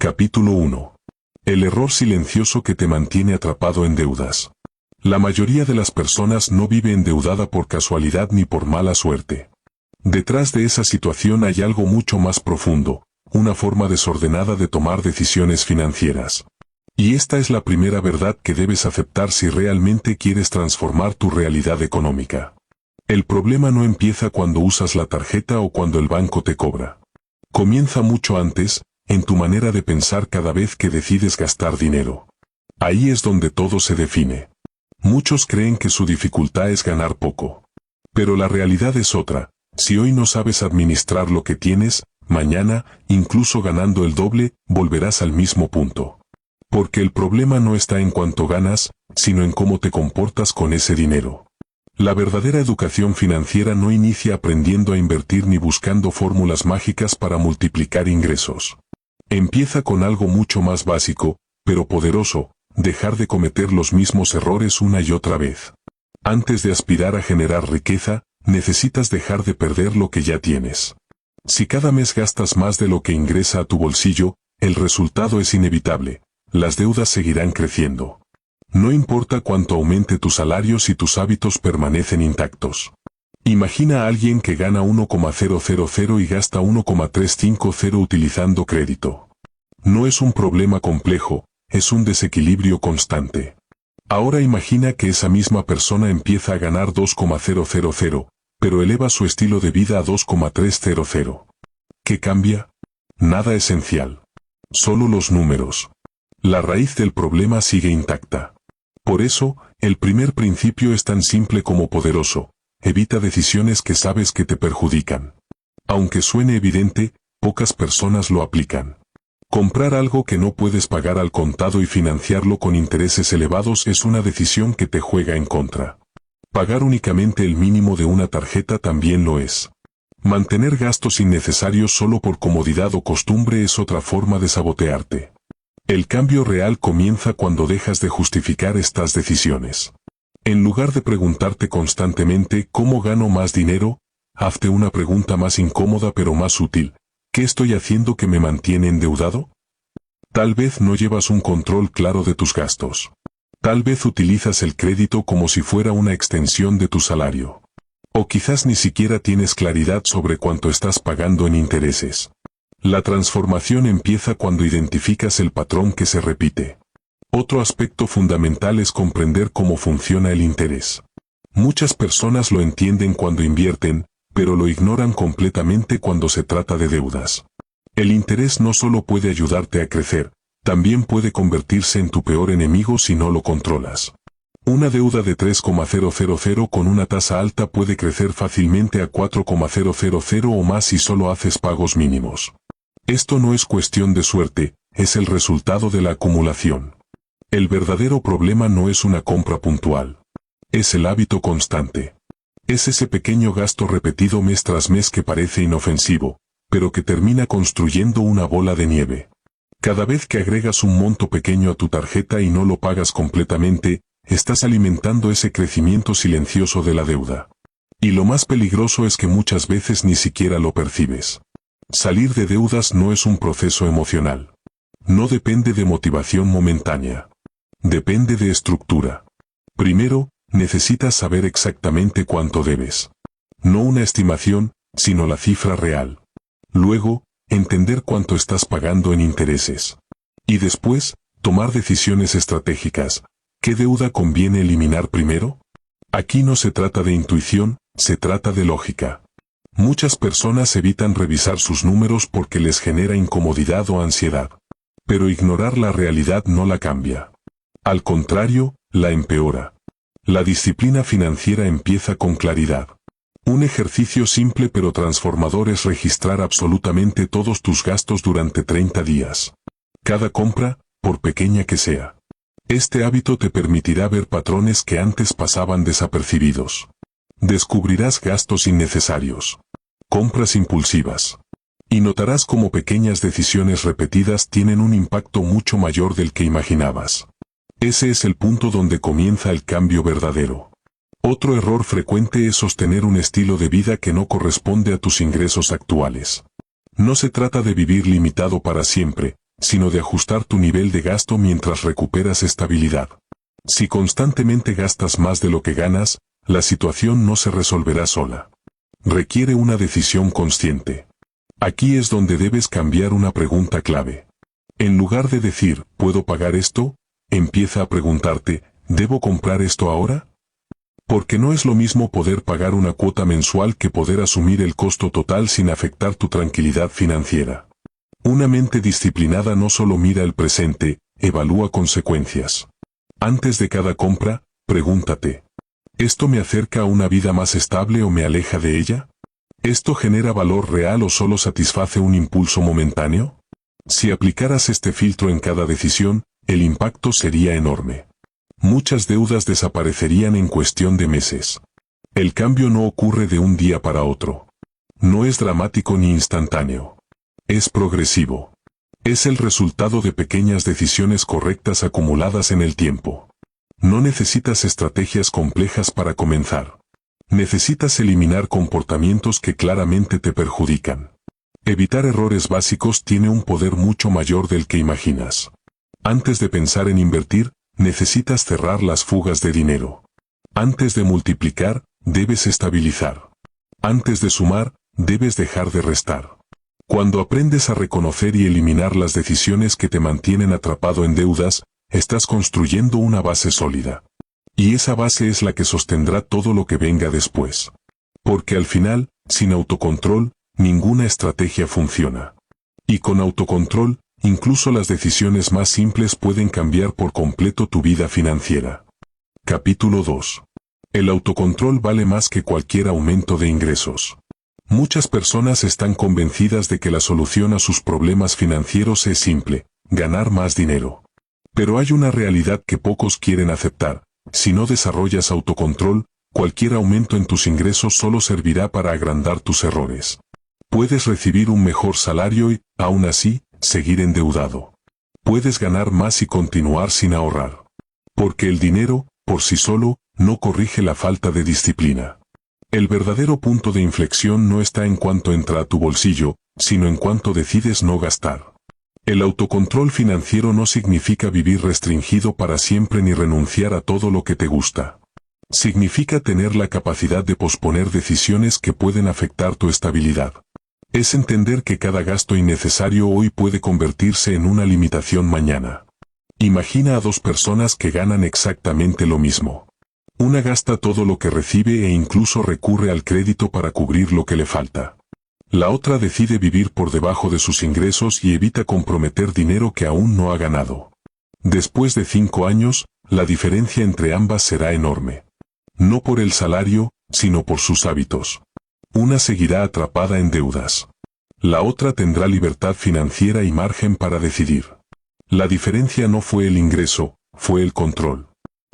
Capítulo 1. El error silencioso que te mantiene atrapado en deudas. La mayoría de las personas no vive endeudada por casualidad ni por mala suerte. Detrás de esa situación hay algo mucho más profundo, una forma desordenada de tomar decisiones financieras. Y esta es la primera verdad que debes aceptar si realmente quieres transformar tu realidad económica. El problema no empieza cuando usas la tarjeta o cuando el banco te cobra. Comienza mucho antes, en tu manera de pensar cada vez que decides gastar dinero. Ahí es donde todo se define. Muchos creen que su dificultad es ganar poco. Pero la realidad es otra. Si hoy no sabes administrar lo que tienes, mañana, incluso ganando el doble, volverás al mismo punto. Porque el problema no está en cuánto ganas, sino en cómo te comportas con ese dinero. La verdadera educación financiera no inicia aprendiendo a invertir ni buscando fórmulas mágicas para multiplicar ingresos. Empieza con algo mucho más básico, pero poderoso: dejar de cometer los mismos errores una y otra vez. Antes de aspirar a generar riqueza, necesitas dejar de perder lo que ya tienes. Si cada mes gastas más de lo que ingresa a tu bolsillo, el resultado es inevitable: las deudas seguirán creciendo. No importa cuánto aumente tu salario si tus hábitos permanecen intactos. Imagina a alguien que gana 1,000 y gasta 1,350 utilizando crédito. No es un problema complejo, es un desequilibrio constante. Ahora imagina que esa misma persona empieza a ganar 2,000, pero eleva su estilo de vida a 2,300. ¿Qué cambia? Nada esencial. Solo los números. La raíz del problema sigue intacta. Por eso, el primer principio es tan simple como poderoso: evita decisiones que sabes que te perjudican. Aunque suene evidente, pocas personas lo aplican. Comprar algo que no puedes pagar al contado y financiarlo con intereses elevados es una decisión que te juega en contra. Pagar únicamente el mínimo de una tarjeta también lo es. Mantener gastos innecesarios solo por comodidad o costumbre es otra forma de sabotearte. El cambio real comienza cuando dejas de justificar estas decisiones. En lugar de preguntarte constantemente ¿cómo gano más dinero?, hazte una pregunta más incómoda pero más útil: ¿qué estoy haciendo que me mantiene endeudado? Tal vez no llevas un control claro de tus gastos. Tal vez utilizas el crédito como si fuera una extensión de tu salario. O quizás ni siquiera tienes claridad sobre cuánto estás pagando en intereses. La transformación empieza cuando identificas el patrón que se repite. Otro aspecto fundamental es comprender cómo funciona el interés. Muchas personas lo entienden cuando invierten, pero lo ignoran completamente cuando se trata de deudas. El interés no solo puede ayudarte a crecer, también puede convertirse en tu peor enemigo si no lo controlas. Una deuda de 3,000 con una tasa alta puede crecer fácilmente a 4,000 o más si solo haces pagos mínimos. Esto no es cuestión de suerte, es el resultado de la acumulación. El verdadero problema no es una compra puntual. Es el hábito constante. Es ese pequeño gasto repetido mes tras mes que parece inofensivo, pero que termina construyendo una bola de nieve. Cada vez que agregas un monto pequeño a tu tarjeta y no lo pagas completamente, estás alimentando ese crecimiento silencioso de la deuda. Y lo más peligroso es que muchas veces ni siquiera lo percibes. Salir de deudas no es un proceso emocional. No depende de motivación momentánea. Depende de estructura. Primero, necesitas saber exactamente cuánto debes. No una estimación, sino la cifra real. Luego, entender cuánto estás pagando en intereses. Y después, tomar decisiones estratégicas. ¿Qué deuda conviene eliminar primero? Aquí no se trata de intuición, se trata de lógica. Muchas personas evitan revisar sus números porque les genera incomodidad o ansiedad. Pero ignorar la realidad no la cambia. Al contrario, la empeora. La disciplina financiera empieza con claridad. Un ejercicio simple pero transformador es registrar absolutamente todos tus gastos durante 30 días. Cada compra, por pequeña que sea. Este hábito te permitirá ver patrones que antes pasaban desapercibidos. Descubrirás gastos innecesarios. Compras impulsivas. Y notarás cómo pequeñas decisiones repetidas tienen un impacto mucho mayor del que imaginabas. Ese es el punto donde comienza el cambio verdadero. Otro error frecuente es sostener un estilo de vida que no corresponde a tus ingresos actuales. No se trata de vivir limitado para siempre, sino de ajustar tu nivel de gasto mientras recuperas estabilidad. Si constantemente gastas más de lo que ganas, la situación no se resolverá sola. Requiere una decisión consciente. Aquí es donde debes cambiar una pregunta clave. En lugar de decir, ¿puedo pagar esto?, empieza a preguntarte, ¿debo comprar esto ahora? Porque no es lo mismo poder pagar una cuota mensual que poder asumir el costo total sin afectar tu tranquilidad financiera. Una mente disciplinada no solo mira el presente, evalúa consecuencias. Antes de cada compra, pregúntate, ¿esto me acerca a una vida más estable o me aleja de ella? ¿Esto genera valor real o solo satisface un impulso momentáneo? Si aplicaras este filtro en cada decisión, el impacto sería enorme. Muchas deudas desaparecerían en cuestión de meses. El cambio no ocurre de un día para otro. No es dramático ni instantáneo. Es progresivo. Es el resultado de pequeñas decisiones correctas acumuladas en el tiempo. No necesitas estrategias complejas para comenzar. Necesitas eliminar comportamientos que claramente te perjudican. Evitar errores básicos tiene un poder mucho mayor del que imaginas. Antes de pensar en invertir, necesitas cerrar las fugas de dinero. Antes de multiplicar, debes estabilizar. Antes de sumar, debes dejar de restar. Cuando aprendes a reconocer y eliminar las decisiones que te mantienen atrapado en deudas, estás construyendo una base sólida. Y esa base es la que sostendrá todo lo que venga después. Porque al final, sin autocontrol, ninguna estrategia funciona. Y con autocontrol, incluso las decisiones más simples pueden cambiar por completo tu vida financiera. Capítulo 2. El autocontrol vale más que cualquier aumento de ingresos. Muchas personas están convencidas de que la solución a sus problemas financieros es simple, ganar más dinero. Pero hay una realidad que pocos quieren aceptar. Si no desarrollas autocontrol, cualquier aumento en tus ingresos solo servirá para agrandar tus errores. Puedes recibir un mejor salario y, aún así, seguir endeudado. Puedes ganar más y continuar sin ahorrar. Porque el dinero, por sí solo, no corrige la falta de disciplina. El verdadero punto de inflexión no está en cuánto entra a tu bolsillo, sino en cuánto decides no gastar. El autocontrol financiero no significa vivir restringido para siempre ni renunciar a todo lo que te gusta. Significa tener la capacidad de posponer decisiones que pueden afectar tu estabilidad. Es entender que cada gasto innecesario hoy puede convertirse en una limitación mañana. Imagina a dos personas que ganan exactamente lo mismo. Una gasta todo lo que recibe e incluso recurre al crédito para cubrir lo que le falta. La otra decide vivir por debajo de sus ingresos y evita comprometer dinero que aún no ha ganado. Después de 5 años, la diferencia entre ambas será enorme. No por el salario, sino por sus hábitos. Una seguirá atrapada en deudas. La otra tendrá libertad financiera y margen para decidir. La diferencia no fue el ingreso, fue el control.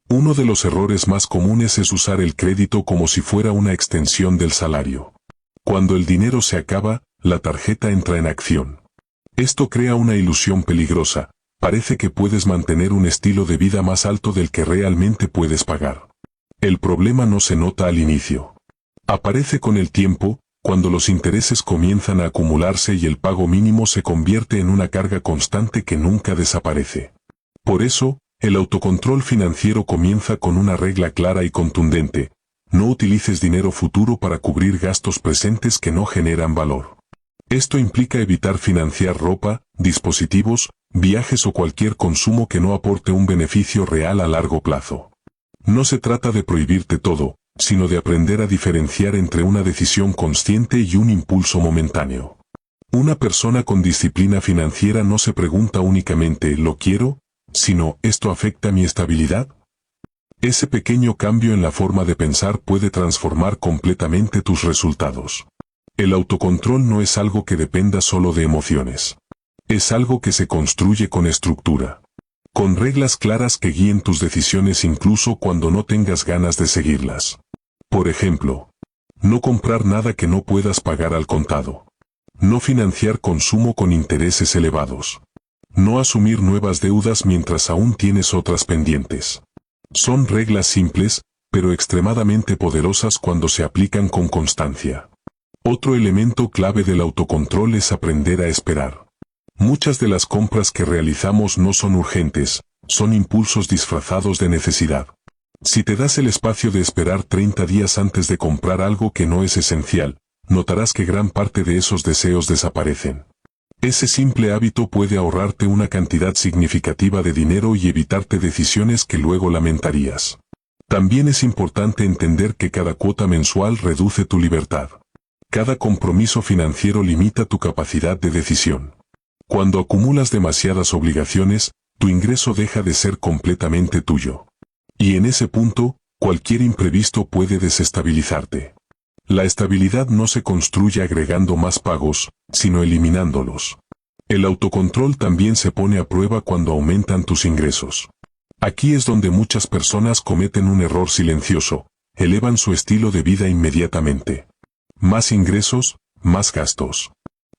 Uno de los errores más comunes es usar el crédito como si fuera una extensión del salario. Cuando el dinero se acaba, la tarjeta entra en acción. Esto crea una ilusión peligrosa. Parece que puedes mantener un estilo de vida más alto del que realmente puedes pagar. El problema no se nota al inicio. Aparece con el tiempo, cuando los intereses comienzan a acumularse y el pago mínimo se convierte en una carga constante que nunca desaparece. Por eso, el autocontrol financiero comienza con una regla clara y contundente. No utilices dinero futuro para cubrir gastos presentes que no generan valor. Esto implica evitar financiar ropa, dispositivos, viajes o cualquier consumo que no aporte un beneficio real a largo plazo. No se trata de prohibirte todo, sino de aprender a diferenciar entre una decisión consciente y un impulso momentáneo. Una persona con disciplina financiera no se pregunta únicamente ¿lo quiero?, sino ¿esto afecta mi estabilidad? Ese pequeño cambio en la forma de pensar puede transformar completamente tus resultados. El autocontrol no es algo que dependa solo de emociones. Es algo que se construye con estructura. Con reglas claras que guíen tus decisiones incluso cuando no tengas ganas de seguirlas. Por ejemplo, no comprar nada que no puedas pagar al contado. No financiar consumo con intereses elevados. No asumir nuevas deudas mientras aún tienes otras pendientes. Son reglas simples, pero extremadamente poderosas cuando se aplican con constancia. Otro elemento clave del autocontrol es aprender a esperar. Muchas de las compras que realizamos no son urgentes, son impulsos disfrazados de necesidad. Si te das el espacio de esperar 30 días antes de comprar algo que no es esencial, notarás que gran parte de esos deseos desaparecen. Ese simple hábito puede ahorrarte una cantidad significativa de dinero y evitarte decisiones que luego lamentarías. También es importante entender que cada cuota mensual reduce tu libertad. Cada compromiso financiero limita tu capacidad de decisión. Cuando acumulas demasiadas obligaciones, tu ingreso deja de ser completamente tuyo. Y en ese punto, cualquier imprevisto puede desestabilizarte. La estabilidad no se construye agregando más pagos, sino eliminándolos. El autocontrol también se pone a prueba cuando aumentan tus ingresos. Aquí es donde muchas personas cometen un error silencioso, elevan su estilo de vida inmediatamente. Más ingresos, más gastos.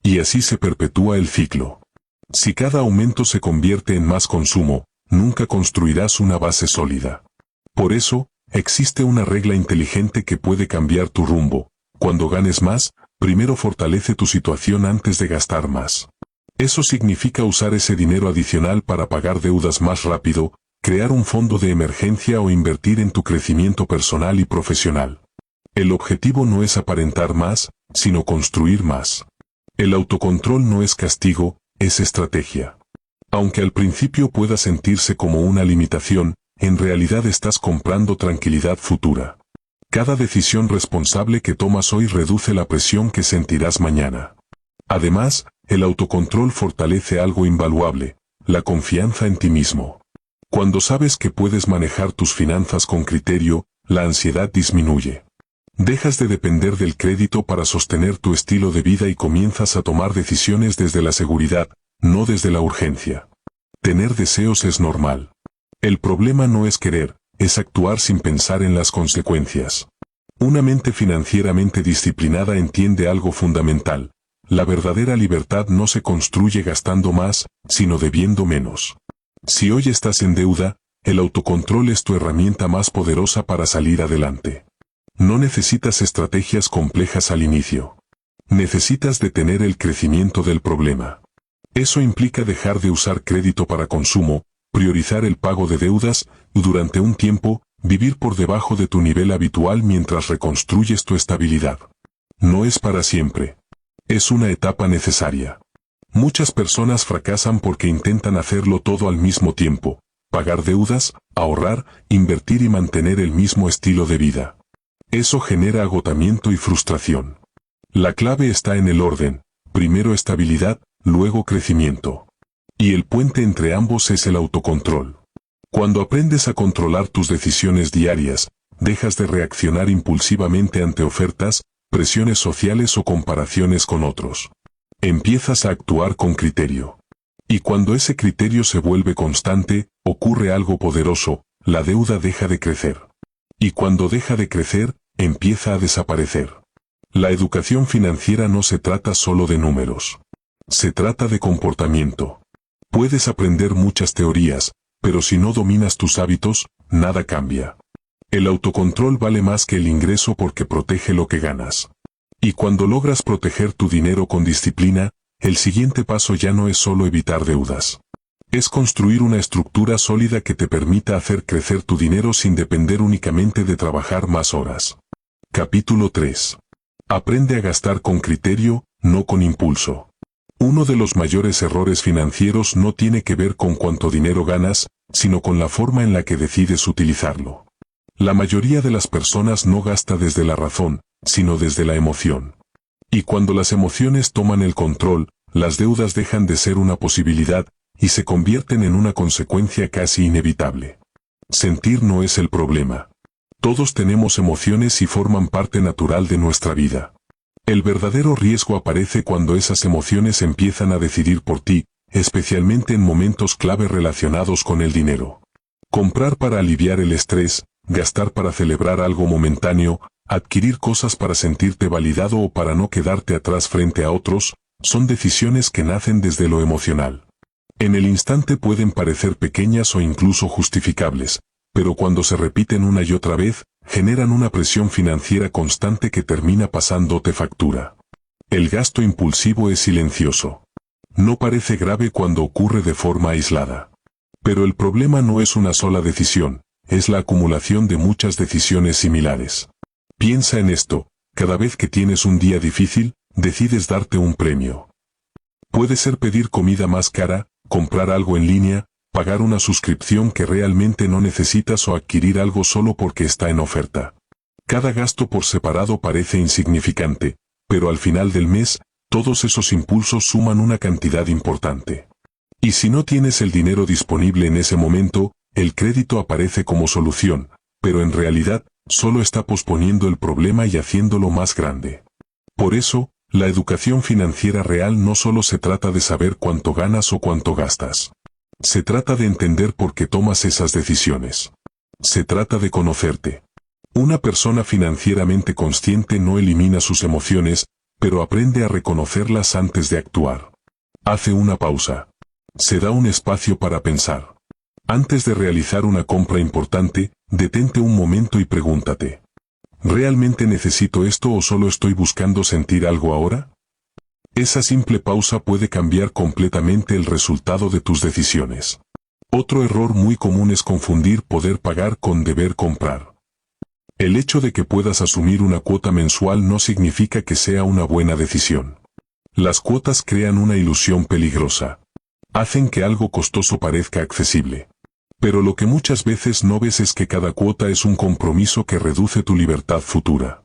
Y así se perpetúa el ciclo. Si cada aumento se convierte en más consumo, nunca construirás una base sólida. Por eso, existe una regla inteligente que puede cambiar tu rumbo. Cuando ganes más, primero fortalece tu situación antes de gastar más. Eso significa usar ese dinero adicional para pagar deudas más rápido, crear un fondo de emergencia o invertir en tu crecimiento personal y profesional. El objetivo no es aparentar más, sino construir más. El autocontrol no es castigo, es estrategia. Aunque al principio pueda sentirse como una limitación, en realidad estás comprando tranquilidad futura. Cada decisión responsable que tomas hoy reduce la presión que sentirás mañana. Además, el autocontrol fortalece algo invaluable, la confianza en ti mismo. Cuando sabes que puedes manejar tus finanzas con criterio, la ansiedad disminuye. Dejas de depender del crédito para sostener tu estilo de vida y comienzas a tomar decisiones desde la seguridad, no desde la urgencia. Tener deseos es normal. El problema no es querer, es actuar sin pensar en las consecuencias. Una mente financieramente disciplinada entiende algo fundamental. La verdadera libertad no se construye gastando más, sino debiendo menos. Si hoy estás en deuda, el autocontrol es tu herramienta más poderosa para salir adelante. No necesitas estrategias complejas al inicio. Necesitas detener el crecimiento del problema. Eso implica dejar de usar crédito para consumo, priorizar el pago de deudas, y durante un tiempo, vivir por debajo de tu nivel habitual mientras reconstruyes tu estabilidad. No es para siempre. Es una etapa necesaria. Muchas personas fracasan porque intentan hacerlo todo al mismo tiempo: pagar deudas, ahorrar, invertir y mantener el mismo estilo de vida. Eso genera agotamiento y frustración. La clave está en el orden: primero estabilidad, luego crecimiento. Y el puente entre ambos es el autocontrol. Cuando aprendes a controlar tus decisiones diarias, dejas de reaccionar impulsivamente ante ofertas, presiones sociales o comparaciones con otros. Empiezas a actuar con criterio. Y cuando ese criterio se vuelve constante, ocurre algo poderoso: la deuda deja de crecer. Y cuando deja de crecer, empieza a desaparecer. La educación financiera no se trata solo de números. Se trata de comportamiento. Puedes aprender muchas teorías, pero si no dominas tus hábitos, nada cambia. El autocontrol vale más que el ingreso porque protege lo que ganas. Y cuando logras proteger tu dinero con disciplina, el siguiente paso ya no es solo evitar deudas. Es construir una estructura sólida que te permita hacer crecer tu dinero sin depender únicamente de trabajar más horas. Capítulo 3. Aprende a gastar con criterio, no con impulso. Uno de los mayores errores financieros no tiene que ver con cuánto dinero ganas, sino con la forma en la que decides utilizarlo. La mayoría de las personas no gasta desde la razón, sino desde la emoción. Y cuando las emociones toman el control, las deudas dejan de ser una posibilidad y se convierten en una consecuencia casi inevitable. Sentir no es el problema. Todos tenemos emociones y forman parte natural de nuestra vida. El verdadero riesgo aparece cuando esas emociones empiezan a decidir por ti, especialmente en momentos clave relacionados con el dinero. Comprar para aliviar el estrés, gastar para celebrar algo momentáneo, adquirir cosas para sentirte validado o para no quedarte atrás frente a otros, son decisiones que nacen desde lo emocional. En el instante pueden parecer pequeñas o incluso justificables, pero cuando se repiten una y otra vez, generan una presión financiera constante que termina pasándote factura. El gasto impulsivo es silencioso. No parece grave cuando ocurre de forma aislada. Pero el problema no es una sola decisión, es la acumulación de muchas decisiones similares. Piensa en esto, cada vez que tienes un día difícil, decides darte un premio. Puede ser pedir comida más cara, comprar algo en línea, pagar una suscripción que realmente no necesitas o adquirir algo solo porque está en oferta. Cada gasto por separado parece insignificante, pero al final del mes, todos esos impulsos suman una cantidad importante. Y si no tienes el dinero disponible en ese momento, el crédito aparece como solución, pero en realidad, solo está posponiendo el problema y haciéndolo más grande. Por eso, la educación financiera real no solo se trata de saber cuánto ganas o cuánto gastas. Se trata de entender por qué tomas esas decisiones. Se trata de conocerte. Una persona financieramente consciente no elimina sus emociones, pero aprende a reconocerlas antes de actuar. Hace una pausa. Se da un espacio para pensar. Antes de realizar una compra importante, detente un momento y pregúntate: ¿realmente necesito esto o solo estoy buscando sentir algo ahora? Esa simple pausa puede cambiar completamente el resultado de tus decisiones. Otro error muy común es confundir poder pagar con deber comprar. El hecho de que puedas asumir una cuota mensual no significa que sea una buena decisión. Las cuotas crean una ilusión peligrosa. Hacen que algo costoso parezca accesible. Pero lo que muchas veces no ves es que cada cuota es un compromiso que reduce tu libertad futura.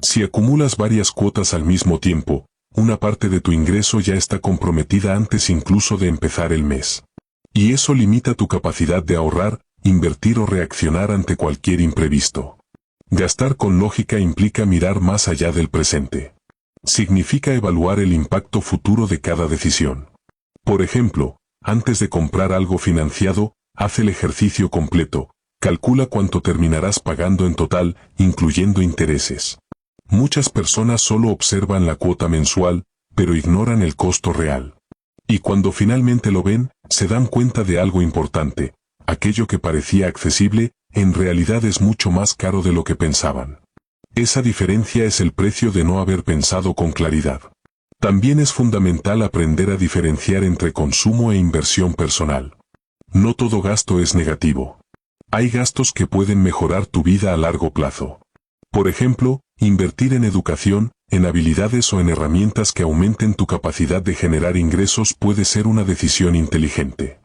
Si acumulas varias cuotas al mismo tiempo, una parte de tu ingreso ya está comprometida antes incluso de empezar el mes. Y eso limita tu capacidad de ahorrar, invertir o reaccionar ante cualquier imprevisto. Gastar con lógica implica mirar más allá del presente. Significa evaluar el impacto futuro de cada decisión. Por ejemplo, antes de comprar algo financiado, haz el ejercicio completo, calcula cuánto terminarás pagando en total, incluyendo intereses. Muchas personas solo observan la cuota mensual, pero ignoran el costo real. Y cuando finalmente lo ven, se dan cuenta de algo importante: aquello que parecía accesible, en realidad es mucho más caro de lo que pensaban. Esa diferencia es el precio de no haber pensado con claridad. También es fundamental aprender a diferenciar entre consumo e inversión personal. No todo gasto es negativo. Hay gastos que pueden mejorar tu vida a largo plazo. Por ejemplo, invertir en educación, en habilidades o en herramientas que aumenten tu capacidad de generar ingresos puede ser una decisión inteligente.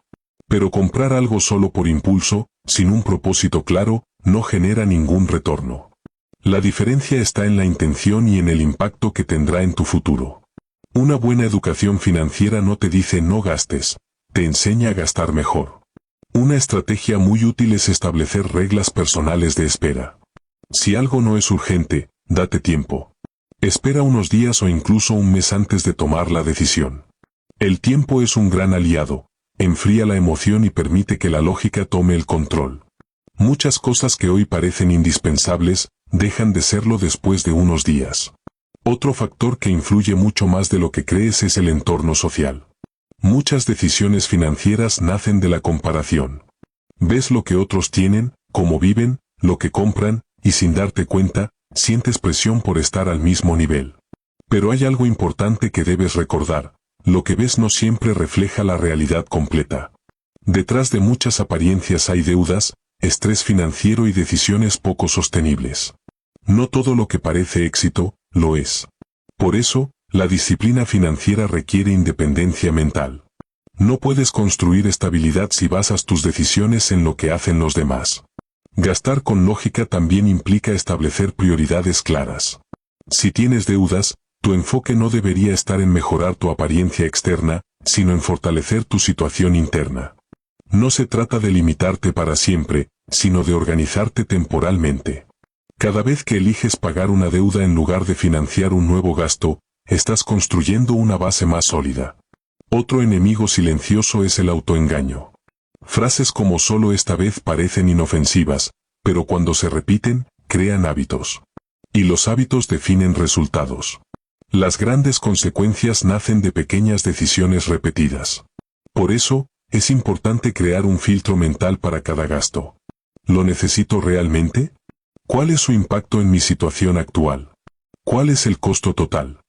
Pero comprar algo solo por impulso, sin un propósito claro, no genera ningún retorno. La diferencia está en la intención y en el impacto que tendrá en tu futuro. Una buena educación financiera no te dice no gastes, te enseña a gastar mejor. Una estrategia muy útil es establecer reglas personales de espera. Si algo no es urgente, date tiempo. Espera unos días o incluso un mes antes de tomar la decisión. El tiempo es un gran aliado, enfría la emoción y permite que la lógica tome el control. Muchas cosas que hoy parecen indispensables, dejan de serlo después de unos días. Otro factor que influye mucho más de lo que crees es el entorno social. Muchas decisiones financieras nacen de la comparación. Ves lo que otros tienen, cómo viven, lo que compran, y sin darte cuenta, sientes presión por estar al mismo nivel. Pero hay algo importante que debes recordar: lo que ves no siempre refleja la realidad completa. Detrás de muchas apariencias hay deudas, estrés financiero y decisiones poco sostenibles. No todo lo que parece éxito, lo es. Por eso, la disciplina financiera requiere independencia mental. No puedes construir estabilidad si basas tus decisiones en lo que hacen los demás. Gastar con lógica también implica establecer prioridades claras. Si tienes deudas, tu enfoque no debería estar en mejorar tu apariencia externa, sino en fortalecer tu situación interna. No se trata de limitarte para siempre, sino de organizarte temporalmente. Cada vez que eliges pagar una deuda en lugar de financiar un nuevo gasto, estás construyendo una base más sólida. Otro enemigo silencioso es el autoengaño. Frases como "solo esta vez" parecen inofensivas, pero cuando se repiten, crean hábitos. Y los hábitos definen resultados. Las grandes consecuencias nacen de pequeñas decisiones repetidas. Por eso, es importante crear un filtro mental para cada gasto. ¿Lo necesito realmente? ¿Cuál es su impacto en mi situación actual? ¿Cuál es el costo total?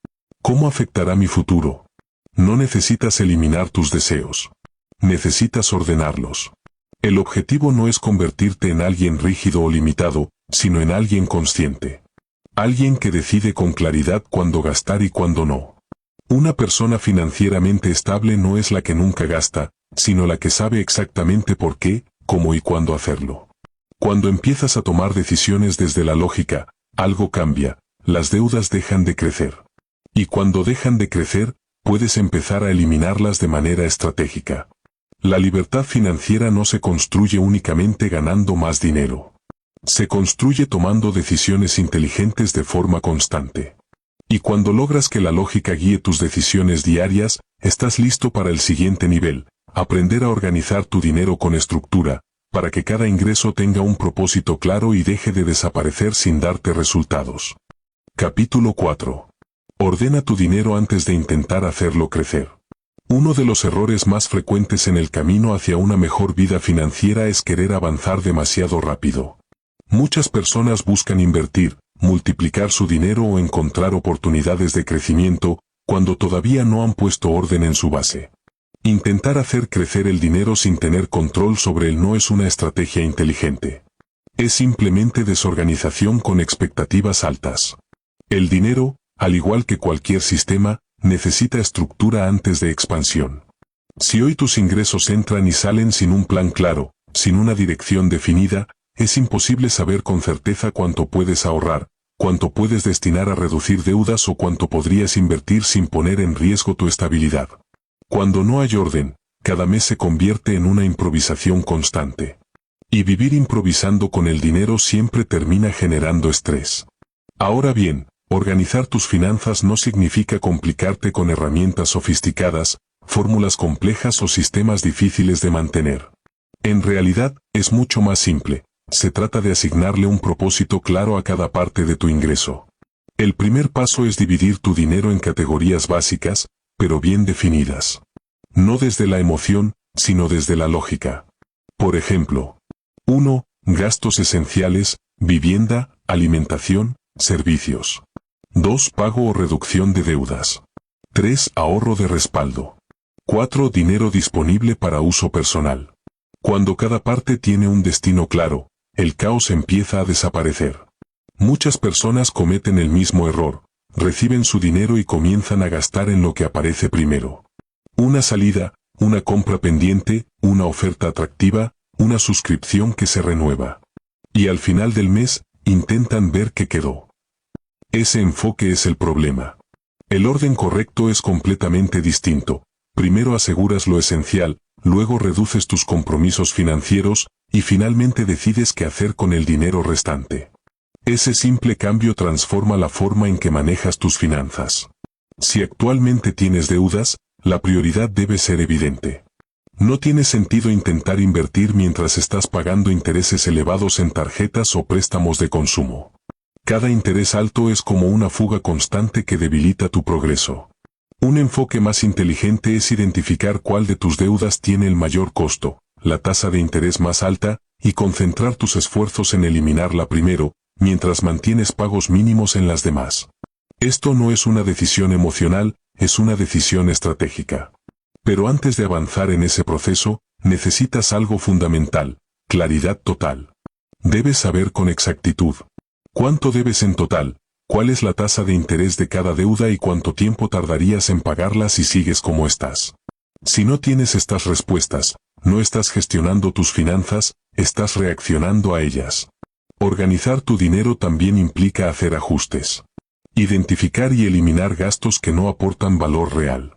¿Cómo afectará mi futuro? No necesitas eliminar tus deseos. Necesitas ordenarlos. El objetivo no es convertirte en alguien rígido o limitado, sino en alguien consciente. Alguien que decide con claridad cuándo gastar y cuándo no. Una persona financieramente estable no es la que nunca gasta, sino la que sabe exactamente por qué, cómo y cuándo hacerlo. Cuando empiezas a tomar decisiones desde la lógica, algo cambia, las deudas dejan de crecer. Y cuando dejan de crecer, puedes empezar a eliminarlas de manera estratégica. La libertad financiera no se construye únicamente ganando más dinero. Se construye tomando decisiones inteligentes de forma constante. Y cuando logras que la lógica guíe tus decisiones diarias, estás listo para el siguiente nivel, aprender a organizar tu dinero con estructura, para que cada ingreso tenga un propósito claro y deje de desaparecer sin darte resultados. Capítulo 4. Ordena tu dinero antes de intentar hacerlo crecer. Uno de los errores más frecuentes en el camino hacia una mejor vida financiera es querer avanzar demasiado rápido. Muchas personas buscan invertir, multiplicar su dinero o encontrar oportunidades de crecimiento, cuando todavía no han puesto orden en su base. Intentar hacer crecer el dinero sin tener control sobre él no es una estrategia inteligente. Es simplemente desorganización con expectativas altas. El dinero, al igual que cualquier sistema, necesita estructura antes de expansión. Si hoy tus ingresos entran y salen sin un plan claro, sin una dirección definida, es imposible saber con certeza cuánto puedes ahorrar, cuánto puedes destinar a reducir deudas o cuánto podrías invertir sin poner en riesgo tu estabilidad. Cuando no hay orden, cada mes se convierte en una improvisación constante. Y vivir improvisando con el dinero siempre termina generando estrés. Ahora bien, organizar tus finanzas no significa complicarte con herramientas sofisticadas, fórmulas complejas o sistemas difíciles de mantener. En realidad, es mucho más simple. Se trata de asignarle un propósito claro a cada parte de tu ingreso. El primer paso es dividir tu dinero en categorías básicas, pero bien definidas. No desde la emoción, sino desde la lógica. Por ejemplo, 1. Gastos esenciales, vivienda, alimentación, servicios. 2. Pago o reducción de deudas. 3. Ahorro de respaldo. 4. Dinero disponible para uso personal. Cuando cada parte tiene un destino claro, el caos empieza a desaparecer. Muchas personas cometen el mismo error, reciben su dinero y comienzan a gastar en lo que aparece primero. Una salida, una compra pendiente, una oferta atractiva, una suscripción que se renueva. Y al final del mes, intentan ver qué quedó. Ese enfoque es el problema. El orden correcto es completamente distinto. Primero aseguras lo esencial, luego reduces tus compromisos financieros, y finalmente decides qué hacer con el dinero restante. Ese simple cambio transforma la forma en que manejas tus finanzas. Si actualmente tienes deudas, la prioridad debe ser evidente. No tiene sentido intentar invertir mientras estás pagando intereses elevados en tarjetas o préstamos de consumo. Cada interés alto es como una fuga constante que debilita tu progreso. Un enfoque más inteligente es identificar cuál de tus deudas tiene el mayor costo, la tasa de interés más alta, y concentrar tus esfuerzos en eliminarla primero, mientras mantienes pagos mínimos en las demás. Esto no es una decisión emocional, es una decisión estratégica. Pero antes de avanzar en ese proceso, necesitas algo fundamental: claridad total. Debes saber con exactitud cuánto debes en total, cuál es la tasa de interés de cada deuda y cuánto tiempo tardarías en pagarla si sigues como estás. Si no tienes estas respuestas, no estás gestionando tus finanzas, estás reaccionando a ellas. Organizar tu dinero también implica hacer ajustes. Identificar y eliminar gastos que no aportan valor real.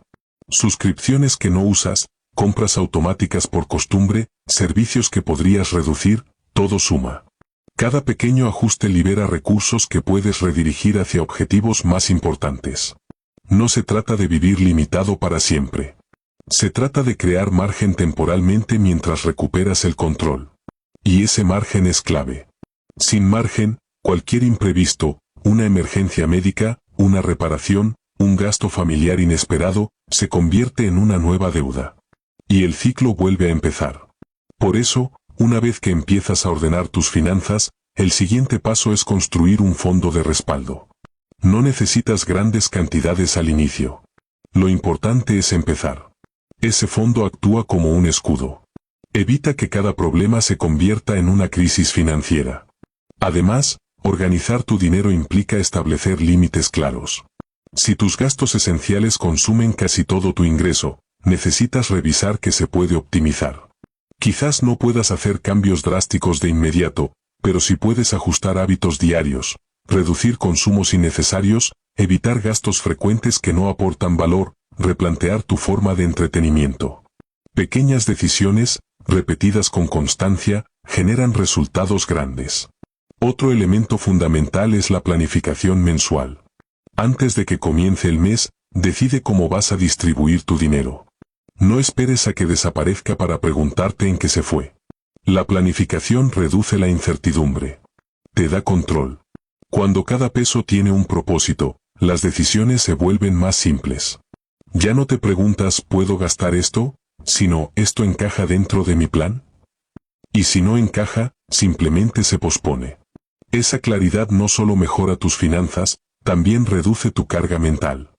Suscripciones que no usas, compras automáticas por costumbre, servicios que podrías reducir, todo suma. Cada pequeño ajuste libera recursos que puedes redirigir hacia objetivos más importantes. No se trata de vivir limitado para siempre. Se trata de crear margen temporalmente mientras recuperas el control. Y ese margen es clave. Sin margen, cualquier imprevisto, una emergencia médica, una reparación, un gasto familiar inesperado, se convierte en una nueva deuda. Y el ciclo vuelve a empezar. Por eso, una vez que empiezas a ordenar tus finanzas, el siguiente paso es construir un fondo de respaldo. No necesitas grandes cantidades al inicio. Lo importante es empezar. Ese fondo actúa como un escudo. Evita que cada problema se convierta en una crisis financiera. Además, organizar tu dinero implica establecer límites claros. Si tus gastos esenciales consumen casi todo tu ingreso, necesitas revisar qué se puede optimizar. Quizás no puedas hacer cambios drásticos de inmediato, pero sí puedes ajustar hábitos diarios, reducir consumos innecesarios, evitar gastos frecuentes que no aportan valor, replantear tu forma de entretenimiento. Pequeñas decisiones, repetidas con constancia, generan resultados grandes. Otro elemento fundamental es la planificación mensual. Antes de que comience el mes, decide cómo vas a distribuir tu dinero. No esperes a que desaparezca para preguntarte en qué se fue. La planificación reduce la incertidumbre. Te da control. Cuando cada peso tiene un propósito, las decisiones se vuelven más simples. Ya no te preguntas ¿puedo gastar esto?, sino ¿esto encaja dentro de mi plan? Y si no encaja, simplemente se pospone. Esa claridad no solo mejora tus finanzas, también reduce tu carga mental.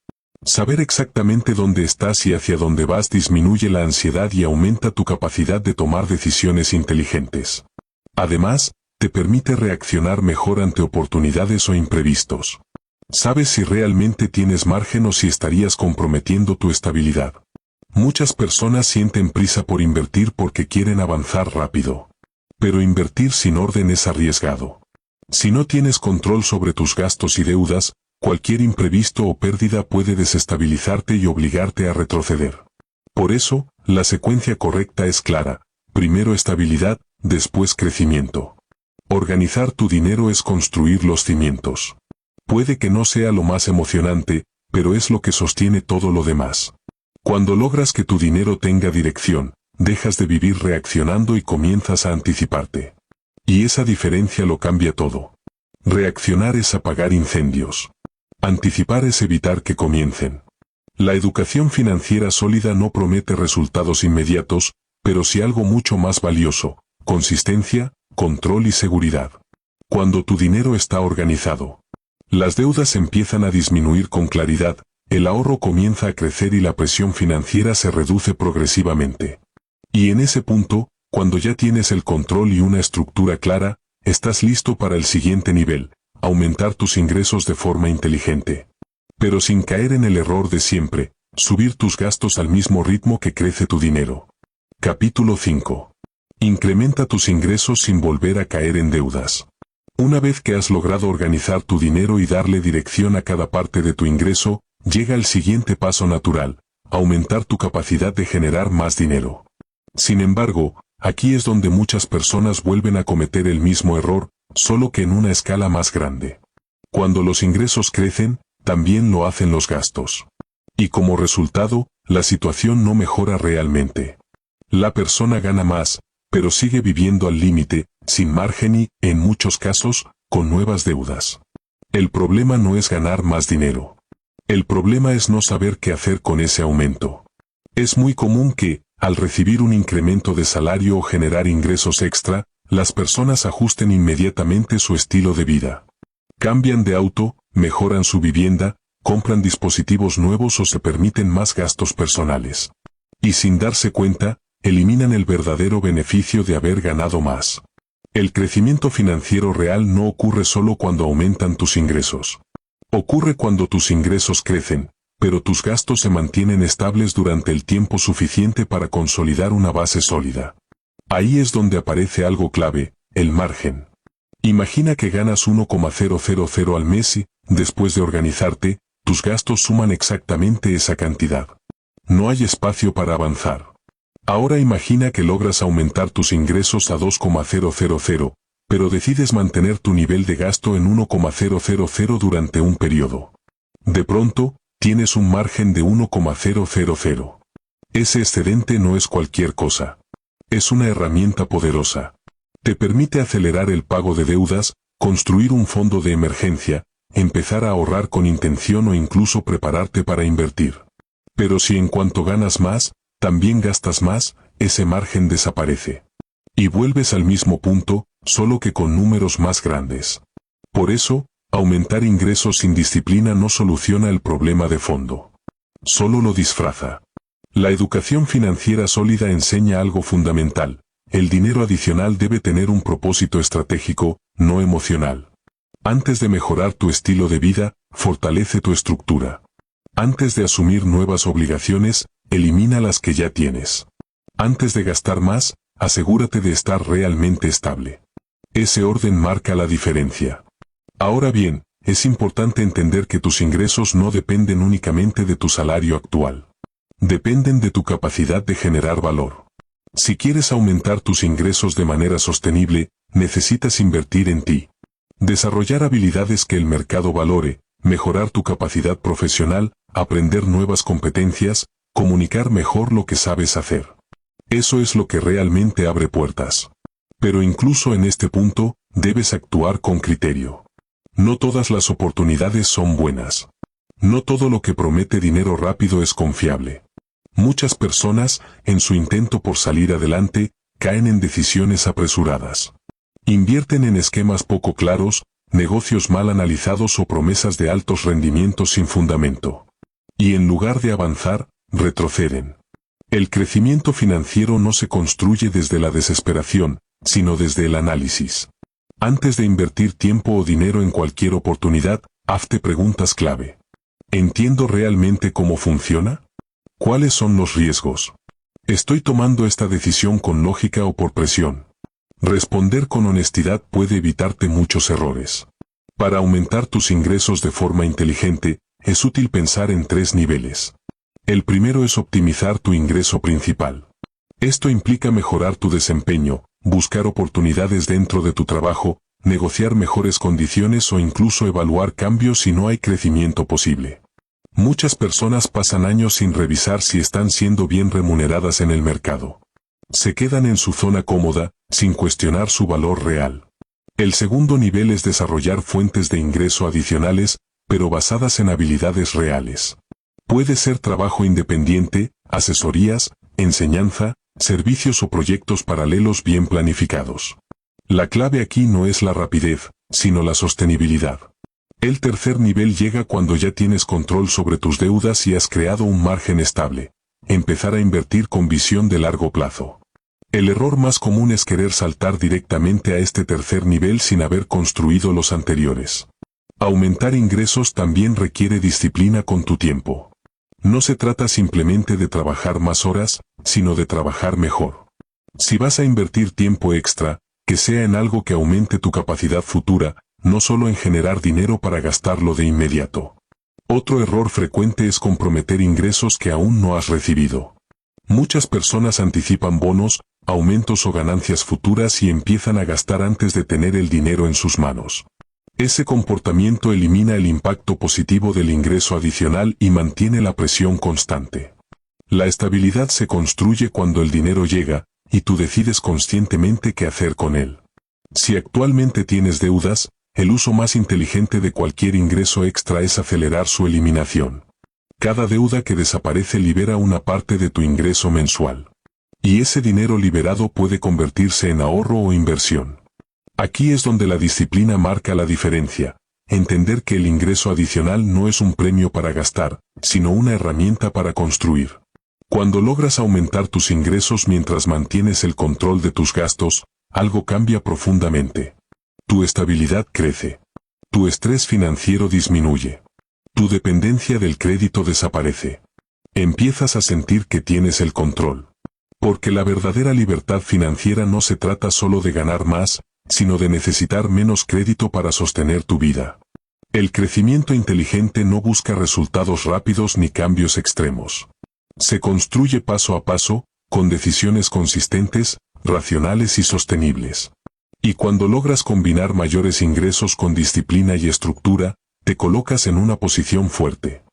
Saber exactamente dónde estás y hacia dónde vas disminuye la ansiedad y aumenta tu capacidad de tomar decisiones inteligentes. Además, te permite reaccionar mejor ante oportunidades o imprevistos. Sabes si realmente tienes margen o si estarías comprometiendo tu estabilidad. Muchas personas sienten prisa por invertir porque quieren avanzar rápido. Pero invertir sin orden es arriesgado. Si no tienes control sobre tus gastos y deudas, cualquier imprevisto o pérdida puede desestabilizarte y obligarte a retroceder. Por eso, la secuencia correcta es clara: primero estabilidad, después crecimiento. Organizar tu dinero es construir los cimientos. Puede que no sea lo más emocionante, pero es lo que sostiene todo lo demás. Cuando logras que tu dinero tenga dirección, dejas de vivir reaccionando y comienzas a anticiparte. Y esa diferencia lo cambia todo. Reaccionar es apagar incendios. Anticipar es evitar que comiencen. La educación financiera sólida no promete resultados inmediatos, pero sí algo mucho más valioso: consistencia, control y seguridad. Cuando tu dinero está organizado, las deudas empiezan a disminuir con claridad, el ahorro comienza a crecer y la presión financiera se reduce progresivamente. Y en ese punto, cuando ya tienes el control y una estructura clara, estás listo para el siguiente nivel: aumentar tus ingresos de forma inteligente. Pero sin caer en el error de siempre: subir tus gastos al mismo ritmo que crece tu dinero. Capítulo 5. Incrementa tus ingresos sin volver a caer en deudas. Una vez que has logrado organizar tu dinero y darle dirección a cada parte de tu ingreso, llega el siguiente paso natural: aumentar tu capacidad de generar más dinero. Sin embargo, aquí es donde muchas personas vuelven a cometer el mismo error, solo que en una escala más grande. Cuando los ingresos crecen, también lo hacen los gastos. Y como resultado, la situación no mejora realmente. La persona gana más, pero sigue viviendo al límite, sin margen y, en muchos casos, con nuevas deudas. El problema no es ganar más dinero. El problema es no saber qué hacer con ese aumento. Es muy común que, al recibir un incremento de salario o generar ingresos extra, las personas ajusten inmediatamente su estilo de vida. Cambian de auto, mejoran su vivienda, compran dispositivos nuevos o se permiten más gastos personales. Y sin darse cuenta, eliminan el verdadero beneficio de haber ganado más. El crecimiento financiero real no ocurre solo cuando aumentan tus ingresos. Ocurre cuando tus ingresos crecen, pero tus gastos se mantienen estables durante el tiempo suficiente para consolidar una base sólida. Ahí es donde aparece algo clave: el margen. Imagina que ganas 1,000 al mes y, después de organizarte, tus gastos suman exactamente esa cantidad. No hay espacio para avanzar. Ahora imagina que logras aumentar tus ingresos a 2,000, pero decides mantener tu nivel de gasto en 1,000 durante un periodo. De pronto, tienes un margen de 1,000. Ese excedente no es cualquier cosa. Es una herramienta poderosa. Te permite acelerar el pago de deudas, construir un fondo de emergencia, empezar a ahorrar con intención o incluso prepararte para invertir. Pero si en cuanto ganas más, también gastas más, ese margen desaparece. Y vuelves al mismo punto, solo que con números más grandes. Por eso, aumentar ingresos sin disciplina no soluciona el problema de fondo. solo lo disfraza. La educación financiera sólida enseña algo fundamental: el dinero adicional debe tener un propósito estratégico, no emocional. Antes de mejorar tu estilo de vida, fortalece tu estructura. Antes de asumir nuevas obligaciones, elimina las que ya tienes. Antes de gastar más, asegúrate de estar realmente estable. Ese orden marca la diferencia. Ahora bien, es importante entender que tus ingresos no dependen únicamente de tu salario actual. Dependen de tu capacidad de generar valor. Si quieres aumentar tus ingresos de manera sostenible, necesitas invertir en ti. Desarrollar habilidades que el mercado valore, mejorar tu capacidad profesional, aprender nuevas competencias, comunicar mejor lo que sabes hacer. Eso es lo que realmente abre puertas. Pero incluso en este punto, debes actuar con criterio. No todas las oportunidades son buenas. No todo lo que promete dinero rápido es confiable. Muchas personas, en su intento por salir adelante, caen en decisiones apresuradas. Invierten en esquemas poco claros, negocios mal analizados o promesas de altos rendimientos sin fundamento. Y en lugar de avanzar, retroceden. El crecimiento financiero no se construye desde la desesperación, sino desde el análisis. Antes de invertir tiempo o dinero en cualquier oportunidad, hazte preguntas clave. ¿Entiendo realmente cómo funciona? ¿Cuáles son los riesgos? ¿Estoy tomando esta decisión con lógica o por presión? Responder con honestidad puede evitarte muchos errores. Para aumentar tus ingresos de forma inteligente, es útil pensar en 3 niveles. El primero es optimizar tu ingreso principal. Esto implica mejorar tu desempeño, buscar oportunidades dentro de tu trabajo, negociar mejores condiciones o incluso evaluar cambios si no hay crecimiento posible. Muchas personas pasan años sin revisar si están siendo bien remuneradas en el mercado. Se quedan en su zona cómoda, sin cuestionar su valor real. El segundo nivel es desarrollar fuentes de ingreso adicionales, pero basadas en habilidades reales. Puede ser trabajo independiente, asesorías, enseñanza, servicios o proyectos paralelos bien planificados. La clave aquí no es la rapidez, sino la sostenibilidad. El tercer nivel llega cuando ya tienes control sobre tus deudas y has creado un margen estable. Empezar a invertir con visión de largo plazo. El error más común es querer saltar directamente a este tercer nivel sin haber construido los anteriores. Aumentar ingresos también requiere disciplina con tu tiempo. No se trata simplemente de trabajar más horas, sino de trabajar mejor. Si vas a invertir tiempo extra, que sea en algo que aumente tu capacidad futura, no solo en generar dinero para gastarlo de inmediato. Otro error frecuente es comprometer ingresos que aún no has recibido. Muchas personas anticipan bonos, aumentos o ganancias futuras y empiezan a gastar antes de tener el dinero en sus manos. Ese comportamiento elimina el impacto positivo del ingreso adicional y mantiene la presión constante. La estabilidad se construye cuando el dinero llega, y tú decides conscientemente qué hacer con él. Si actualmente tienes deudas, el uso más inteligente de cualquier ingreso extra es acelerar su eliminación. Cada deuda que desaparece libera una parte de tu ingreso mensual. Y ese dinero liberado puede convertirse en ahorro o inversión. Aquí es donde la disciplina marca la diferencia. Entender que el ingreso adicional no es un premio para gastar, sino una herramienta para construir. Cuando logras aumentar tus ingresos mientras mantienes el control de tus gastos, algo cambia profundamente. Tu estabilidad crece. Tu estrés financiero disminuye. Tu dependencia del crédito desaparece. Empiezas a sentir que tienes el control. Porque la verdadera libertad financiera no se trata solo de ganar más, sino de necesitar menos crédito para sostener tu vida. El crecimiento inteligente no busca resultados rápidos ni cambios extremos. Se construye paso a paso, con decisiones consistentes, racionales y sostenibles. Y cuando logras combinar mayores ingresos con disciplina y estructura, te colocas en una posición fuerte.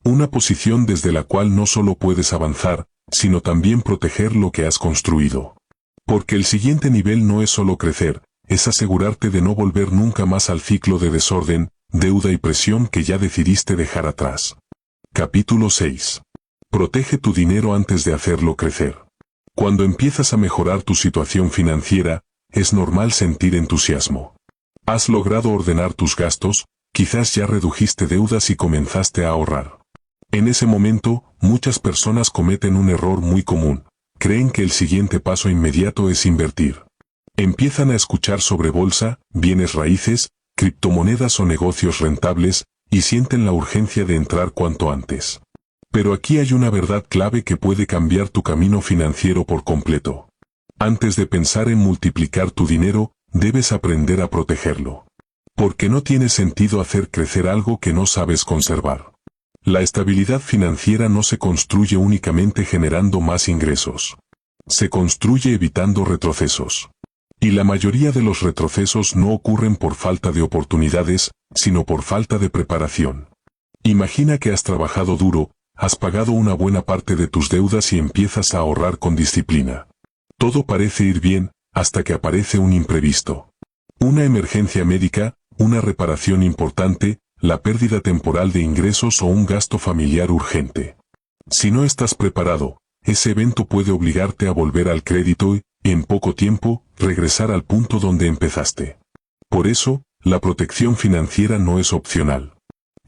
Una posición desde la cual no solo puedes avanzar, sino también proteger lo que has construido. Porque el siguiente nivel no es solo crecer, es asegurarte de no volver nunca más al ciclo de desorden, deuda y presión que ya decidiste dejar atrás. Capítulo 6. Protege tu dinero antes de hacerlo crecer. Cuando empiezas a mejorar tu situación financiera, es normal sentir entusiasmo. Has logrado ordenar tus gastos, quizás ya redujiste deudas y comenzaste a ahorrar. En ese momento, muchas personas cometen un error muy común. Creen que el siguiente paso inmediato es invertir. Empiezan a escuchar sobre bolsa, bienes raíces, criptomonedas o negocios rentables, y sienten la urgencia de entrar cuanto antes. Pero aquí hay una verdad clave que puede cambiar tu camino financiero por completo. Antes de pensar en multiplicar tu dinero, debes aprender a protegerlo. Porque no tiene sentido hacer crecer algo que no sabes conservar. La estabilidad financiera no se construye únicamente generando más ingresos. Se construye evitando retrocesos. Y la mayoría de los retrocesos no ocurren por falta de oportunidades, sino por falta de preparación. Imagina que has trabajado duro, has pagado una buena parte de tus deudas y empiezas a ahorrar con disciplina. Todo parece ir bien, hasta que aparece un imprevisto. Una emergencia médica, una reparación importante, la pérdida temporal de ingresos o un gasto familiar urgente. Si no estás preparado, ese evento puede obligarte a volver al crédito y, en poco tiempo, regresar al punto donde empezaste. Por eso, la protección financiera no es opcional.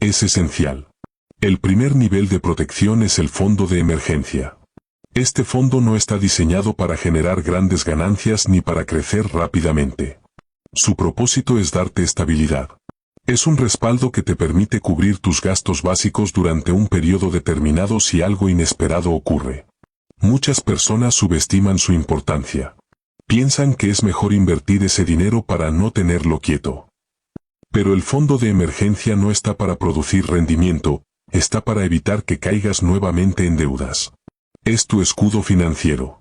Es esencial. El primer nivel de protección es el fondo de emergencia. Este fondo no está diseñado para generar grandes ganancias ni para crecer rápidamente. Su propósito es darte estabilidad. Es un respaldo que te permite cubrir tus gastos básicos durante un periodo determinado si algo inesperado ocurre. Muchas personas subestiman su importancia. Piensan que es mejor invertir ese dinero para no tenerlo quieto. Pero el fondo de emergencia no está para producir rendimiento, está para evitar que caigas nuevamente en deudas. Es tu escudo financiero.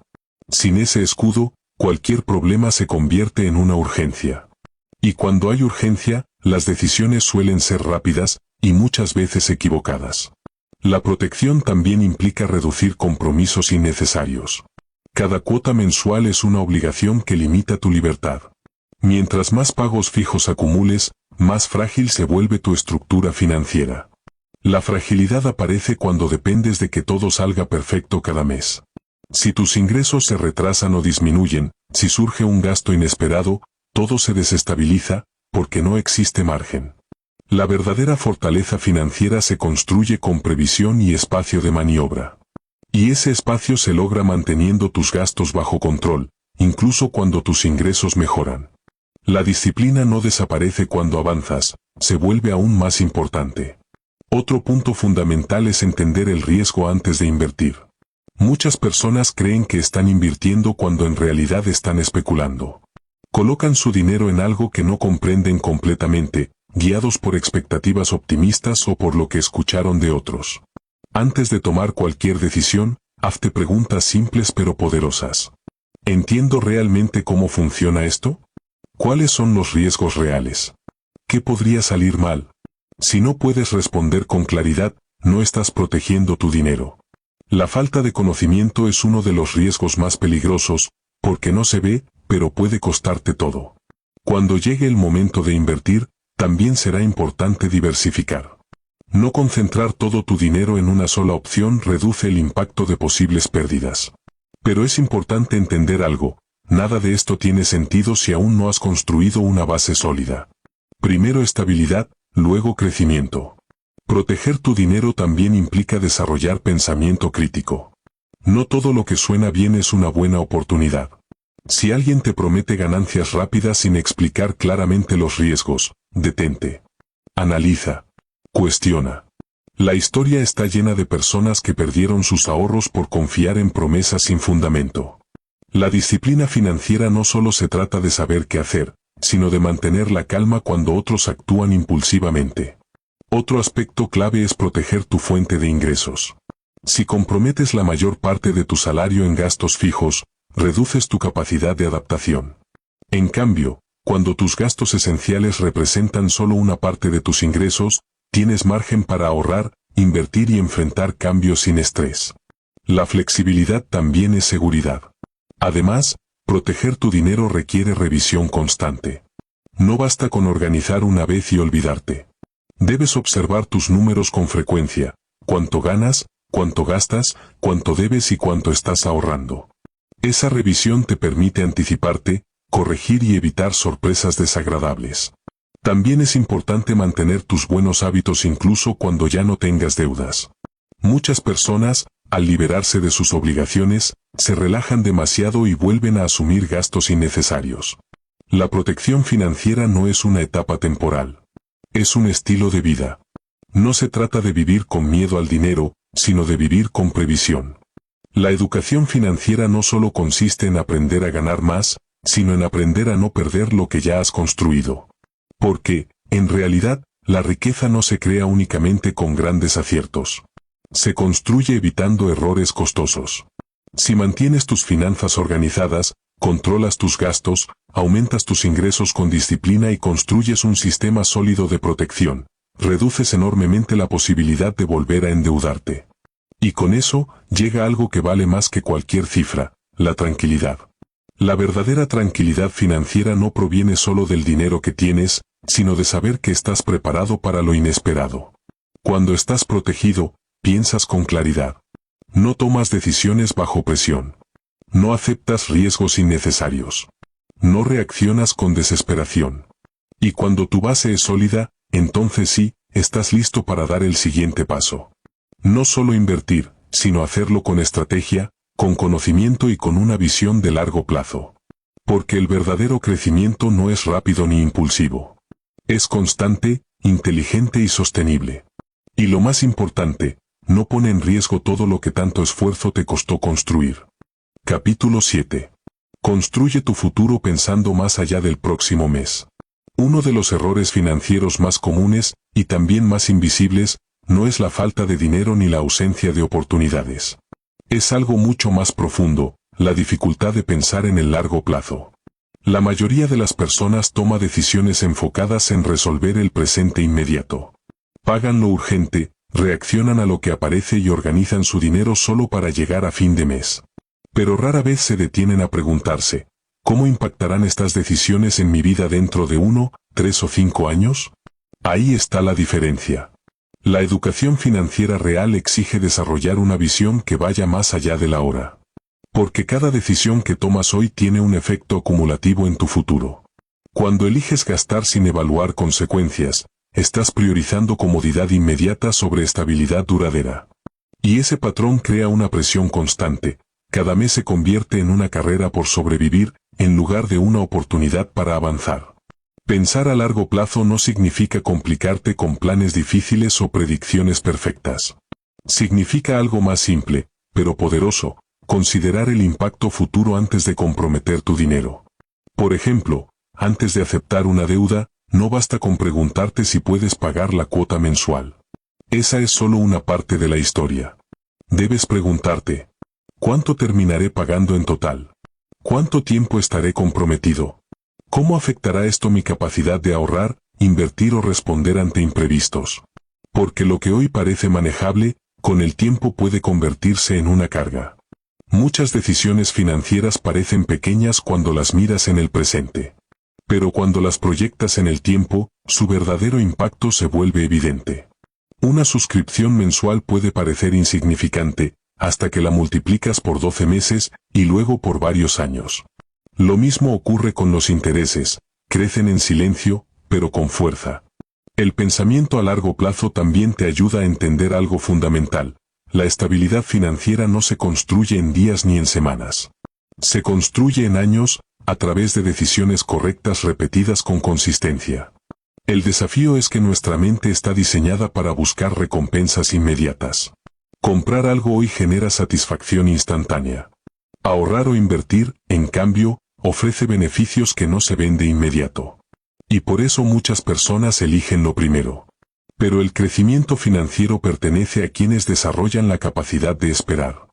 Sin ese escudo, cualquier problema se convierte en una urgencia. Y cuando hay urgencia, las decisiones suelen ser rápidas, y muchas veces equivocadas. La protección también implica reducir compromisos innecesarios. Cada cuota mensual es una obligación que limita tu libertad. Mientras más pagos fijos acumules, más frágil se vuelve tu estructura financiera. La fragilidad aparece cuando dependes de que todo salga perfecto cada mes. Si tus ingresos se retrasan o disminuyen, si surge un gasto inesperado, todo se desestabiliza, porque no existe margen. La verdadera fortaleza financiera se construye con previsión y espacio de maniobra. Y ese espacio se logra manteniendo tus gastos bajo control, incluso cuando tus ingresos mejoran. La disciplina no desaparece cuando avanzas, se vuelve aún más importante. Otro punto fundamental es entender el riesgo antes de invertir. Muchas personas creen que están invirtiendo cuando en realidad están especulando. Colocan su dinero en algo que no comprenden completamente, guiados por expectativas optimistas o por lo que escucharon de otros. Antes de tomar cualquier decisión, hazte preguntas simples pero poderosas. ¿Entiendo realmente cómo funciona esto? ¿Cuáles son los riesgos reales? ¿Qué podría salir mal? Si no puedes responder con claridad, no estás protegiendo tu dinero. La falta de conocimiento es uno de los riesgos más peligrosos, porque no se ve, pero puede costarte todo. Cuando llegue el momento de invertir, también será importante diversificar. No concentrar todo tu dinero en una sola opción reduce el impacto de posibles pérdidas. Pero es importante entender algo, nada de esto tiene sentido si aún no has construido una base sólida. Primero estabilidad, luego crecimiento. Proteger tu dinero también implica desarrollar pensamiento crítico. No todo lo que suena bien es una buena oportunidad. Si alguien te promete ganancias rápidas sin explicar claramente los riesgos, detente. Analiza. Cuestiona. La historia está llena de personas que perdieron sus ahorros por confiar en promesas sin fundamento. La disciplina financiera no solo se trata de saber qué hacer, sino de mantener la calma cuando otros actúan impulsivamente. Otro aspecto clave es proteger tu fuente de ingresos. Si comprometes la mayor parte de tu salario en gastos fijos, reduces tu capacidad de adaptación. En cambio, cuando tus gastos esenciales representan solo una parte de tus ingresos, tienes margen para ahorrar, invertir y enfrentar cambios sin estrés. La flexibilidad también es seguridad. Además, proteger tu dinero requiere revisión constante. No basta con organizar una vez y olvidarte. Debes observar tus números con frecuencia, cuánto ganas, cuánto gastas, cuánto debes y cuánto estás ahorrando. Esa revisión te permite anticiparte, corregir y evitar sorpresas desagradables. También es importante mantener tus buenos hábitos incluso cuando ya no tengas deudas. Muchas personas, al liberarse de sus obligaciones, se relajan demasiado y vuelven a asumir gastos innecesarios. La protección financiera no es una etapa temporal. Es un estilo de vida. No se trata de vivir con miedo al dinero, sino de vivir con previsión. La educación financiera no solo consiste en aprender a ganar más, sino en aprender a no perder lo que ya has construido. Porque, en realidad, la riqueza no se crea únicamente con grandes aciertos. Se construye evitando errores costosos. Si mantienes tus finanzas organizadas, controlas tus gastos, aumentas tus ingresos con disciplina y construyes un sistema sólido de protección, reduces enormemente la posibilidad de volver a endeudarte. Y con eso, llega algo que vale más que cualquier cifra, la tranquilidad. La verdadera tranquilidad financiera no proviene solo del dinero que tienes, sino de saber que estás preparado para lo inesperado. Cuando estás protegido, piensas con claridad. No tomas decisiones bajo presión. No aceptas riesgos innecesarios. No reaccionas con desesperación. Y cuando tu base es sólida, entonces sí, estás listo para dar el siguiente paso. No solo invertir, sino hacerlo con estrategia, con conocimiento y con una visión de largo plazo. Porque el verdadero crecimiento no es rápido ni impulsivo. Es constante, inteligente y sostenible. Y lo más importante, no pone en riesgo todo lo que tanto esfuerzo te costó construir. Capítulo 7. Construye tu futuro pensando más allá del próximo mes. Uno de los errores financieros más comunes, y también más invisibles, no es la falta de dinero ni la ausencia de oportunidades. Es algo mucho más profundo, la dificultad de pensar en el largo plazo. La mayoría de las personas toma decisiones enfocadas en resolver el presente inmediato. Pagan lo urgente, reaccionan a lo que aparece y organizan su dinero solo para llegar a fin de mes. Pero rara vez se detienen a preguntarse, ¿cómo impactarán estas decisiones en mi vida dentro de 1, 3 o 5 años? Ahí está la diferencia. La educación financiera real exige desarrollar una visión que vaya más allá de la hora. Porque cada decisión que tomas hoy tiene un efecto acumulativo en tu futuro. Cuando eliges gastar sin evaluar consecuencias, estás priorizando comodidad inmediata sobre estabilidad duradera. Y ese patrón crea una presión constante. Cada mes se convierte en una carrera por sobrevivir, en lugar de una oportunidad para avanzar. Pensar a largo plazo no significa complicarte con planes difíciles o predicciones perfectas. Significa algo más simple, pero poderoso, considerar el impacto futuro antes de comprometer tu dinero. Por ejemplo, antes de aceptar una deuda, no basta con preguntarte si puedes pagar la cuota mensual. Esa es solo una parte de la historia. Debes preguntarte, ¿cuánto terminaré pagando en total? ¿Cuánto tiempo estaré comprometido? ¿Cómo afectará esto mi capacidad de ahorrar, invertir o responder ante imprevistos? Porque lo que hoy parece manejable, con el tiempo puede convertirse en una carga. Muchas decisiones financieras parecen pequeñas cuando las miras en el presente. Pero cuando las proyectas en el tiempo, su verdadero impacto se vuelve evidente. Una suscripción mensual puede parecer insignificante, hasta que la multiplicas por 12 meses, y luego por varios años. Lo mismo ocurre con los intereses, crecen en silencio, pero con fuerza. El pensamiento a largo plazo también te ayuda a entender algo fundamental. La estabilidad financiera no se construye en días ni en semanas. Se construye en años, a través de decisiones correctas repetidas con consistencia. El desafío es que nuestra mente está diseñada para buscar recompensas inmediatas. Comprar algo hoy genera satisfacción instantánea. Ahorrar o invertir, en cambio, ofrece beneficios que no se ven de inmediato. Y por eso muchas personas eligen lo primero. Pero el crecimiento financiero pertenece a quienes desarrollan la capacidad de esperar.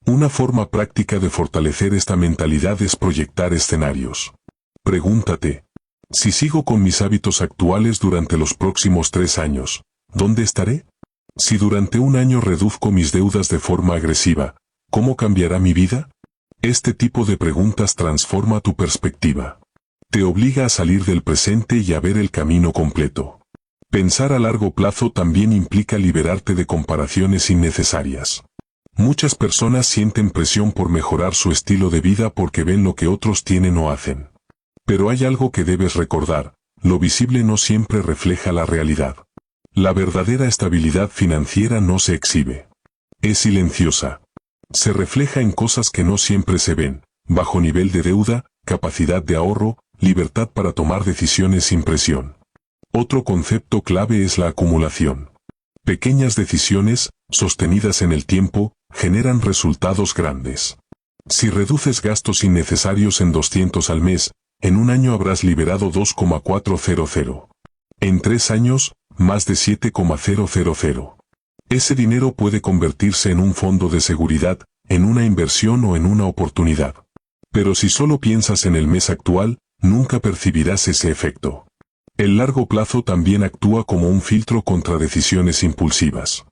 Una forma práctica de fortalecer esta mentalidad es proyectar escenarios. Pregúntate, si sigo con mis hábitos actuales durante los próximos 3 años, ¿dónde estaré? Si durante un año reduzco mis deudas de forma agresiva, ¿cómo cambiará mi vida? Este tipo de preguntas transforma tu perspectiva. Te obliga a salir del presente y a ver el camino completo. Pensar a largo plazo también implica liberarte de comparaciones innecesarias. Muchas personas sienten presión por mejorar su estilo de vida porque ven lo que otros tienen o hacen. Pero hay algo que debes recordar, lo visible no siempre refleja la realidad. La verdadera estabilidad financiera no se exhibe. Es silenciosa. Se refleja en cosas que no siempre se ven: bajo nivel de deuda, capacidad de ahorro, libertad para tomar decisiones sin presión. Otro concepto clave es la acumulación. Pequeñas decisiones, sostenidas en el tiempo, generan resultados grandes. Si reduces gastos innecesarios en 200 al mes, en un año habrás liberado 2,400. En 3 años, más de 7,000. Ese dinero puede convertirse en un fondo de seguridad, en una inversión o en una oportunidad. Pero si solo piensas en el mes actual, nunca percibirás ese efecto. El largo plazo también actúa como un filtro contra decisiones impulsivas.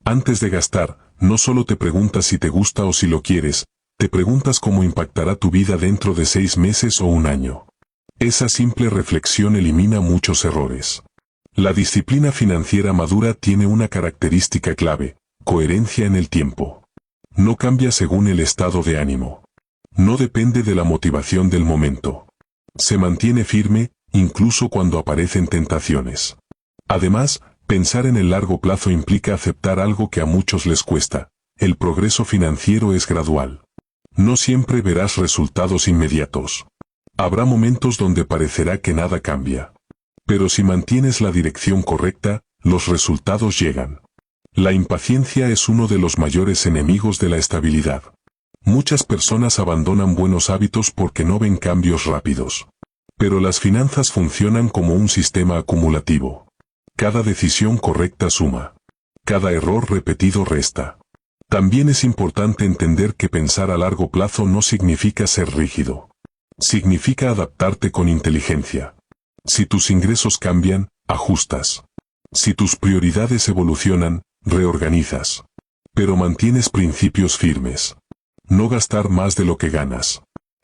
Antes de gastar, no solo te preguntas si te gusta o si lo quieres, te preguntas cómo impactará tu vida dentro de 6 meses o un año. Esa simple reflexión elimina muchos errores. La disciplina financiera madura tiene una característica clave: coherencia en el tiempo. No cambia según el estado de ánimo. No depende de la motivación del momento. Se mantiene firme, incluso cuando aparecen tentaciones. Además, pensar en el largo plazo implica aceptar algo que a muchos les cuesta: el progreso financiero es gradual. No siempre verás resultados inmediatos. Habrá momentos donde parecerá que nada cambia. Pero si mantienes la dirección correcta, los resultados llegan. La impaciencia es uno de los mayores enemigos de la estabilidad. Muchas personas abandonan buenos hábitos porque no ven cambios rápidos. Pero las finanzas funcionan como un sistema acumulativo. Cada decisión correcta suma. Cada error repetido resta. También es importante entender que pensar a largo plazo no significa ser rígido. Significa adaptarte con inteligencia. Si tus ingresos cambian, ajustas. Si tus prioridades evolucionan, reorganizas. Pero mantienes principios firmes. No gastar más de lo que ganas.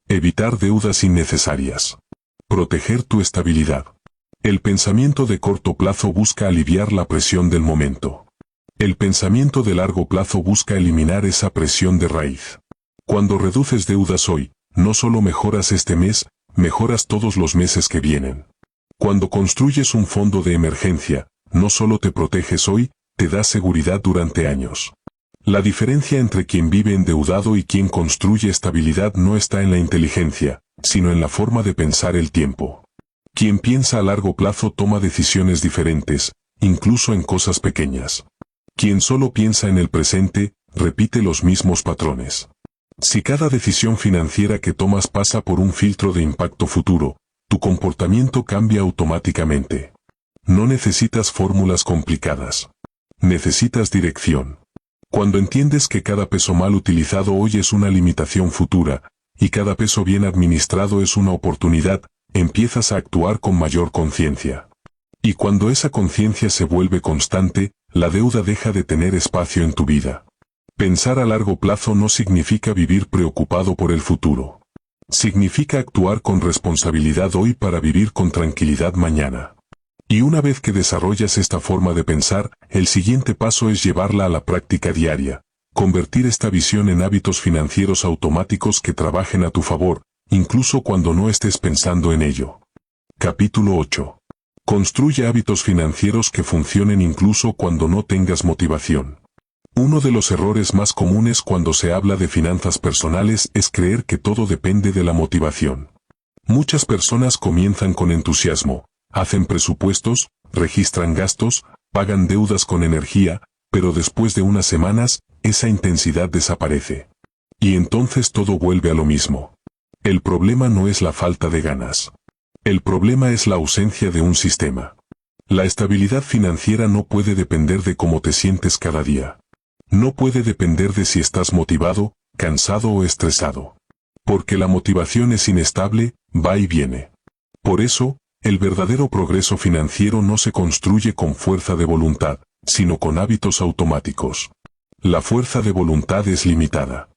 Evitar deudas innecesarias. Proteger tu estabilidad. El pensamiento de corto plazo busca aliviar la presión del momento. El pensamiento de largo plazo busca eliminar esa presión de raíz. Cuando reduces deudas hoy, no solo mejoras este mes, mejoras todos los meses que vienen. Cuando construyes un fondo de emergencia, no solo te proteges hoy, te das seguridad durante años. La diferencia entre quien vive endeudado y quien construye estabilidad no está en la inteligencia, sino en la forma de pensar el tiempo. Quien piensa a largo plazo toma decisiones diferentes, incluso en cosas pequeñas. Quien solo piensa en el presente, repite los mismos patrones. Si cada decisión financiera que tomas pasa por un filtro de impacto futuro, tu comportamiento cambia automáticamente. No necesitas fórmulas complicadas. Necesitas dirección. Cuando entiendes que cada peso mal utilizado hoy es una limitación futura, y cada peso bien administrado es una oportunidad, empiezas a actuar con mayor conciencia. Y cuando esa conciencia se vuelve constante, la deuda deja de tener espacio en tu vida. Pensar a largo plazo no significa vivir preocupado por el futuro. Significa actuar con responsabilidad hoy para vivir con tranquilidad mañana. Y una vez que desarrollas esta forma de pensar, el siguiente paso es llevarla a la práctica diaria. Convertir esta visión en hábitos financieros automáticos que trabajen a tu favor, incluso cuando no estés pensando en ello. Capítulo 8. Construye hábitos financieros que funcionen incluso cuando no tengas motivación. Uno de los errores más comunes cuando se habla de finanzas personales es creer que todo depende de la motivación. Muchas personas comienzan con entusiasmo, hacen presupuestos, registran gastos, pagan deudas con energía, pero después de unas semanas, esa intensidad desaparece. Y entonces todo vuelve a lo mismo. El problema no es la falta de ganas. El problema es la ausencia de un sistema. La estabilidad financiera no puede depender de cómo te sientes cada día. No puede depender de si estás motivado, cansado o estresado. Porque la motivación es inestable, va y viene. Por eso, el verdadero progreso financiero no se construye con fuerza de voluntad, sino con hábitos automáticos. La fuerza de voluntad es limitada.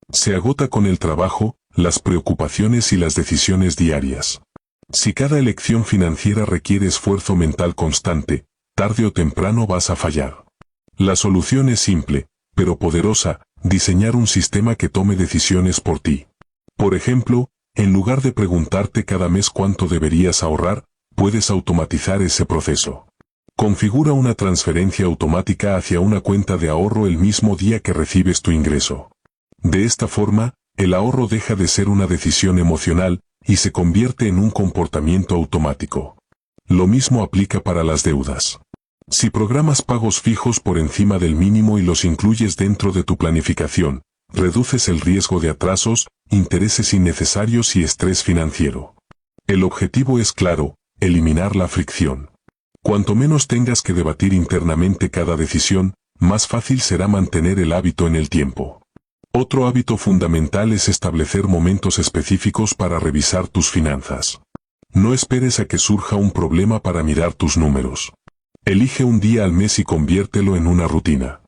Se agota con el trabajo, las preocupaciones y las decisiones diarias. Si cada elección financiera requiere esfuerzo mental constante, tarde o temprano vas a fallar. La solución es simple, pero poderosa: diseñar un sistema que tome decisiones por ti. Por ejemplo, en lugar de preguntarte cada mes cuánto deberías ahorrar, puedes automatizar ese proceso. Configura una transferencia automática hacia una cuenta de ahorro el mismo día que recibes tu ingreso. De esta forma, el ahorro deja de ser una decisión emocional y se convierte en un comportamiento automático. Lo mismo aplica para las deudas. Si programas pagos fijos por encima del mínimo y los incluyes dentro de tu planificación, reduces el riesgo de atrasos, intereses innecesarios y estrés financiero. El objetivo es claro: eliminar la fricción. Cuanto menos tengas que debatir internamente cada decisión, más fácil será mantener el hábito en el tiempo. Otro hábito fundamental es establecer momentos específicos para revisar tus finanzas. No esperes a que surja un problema para mirar tus números. Elige un día al mes y conviértelo en una rutina.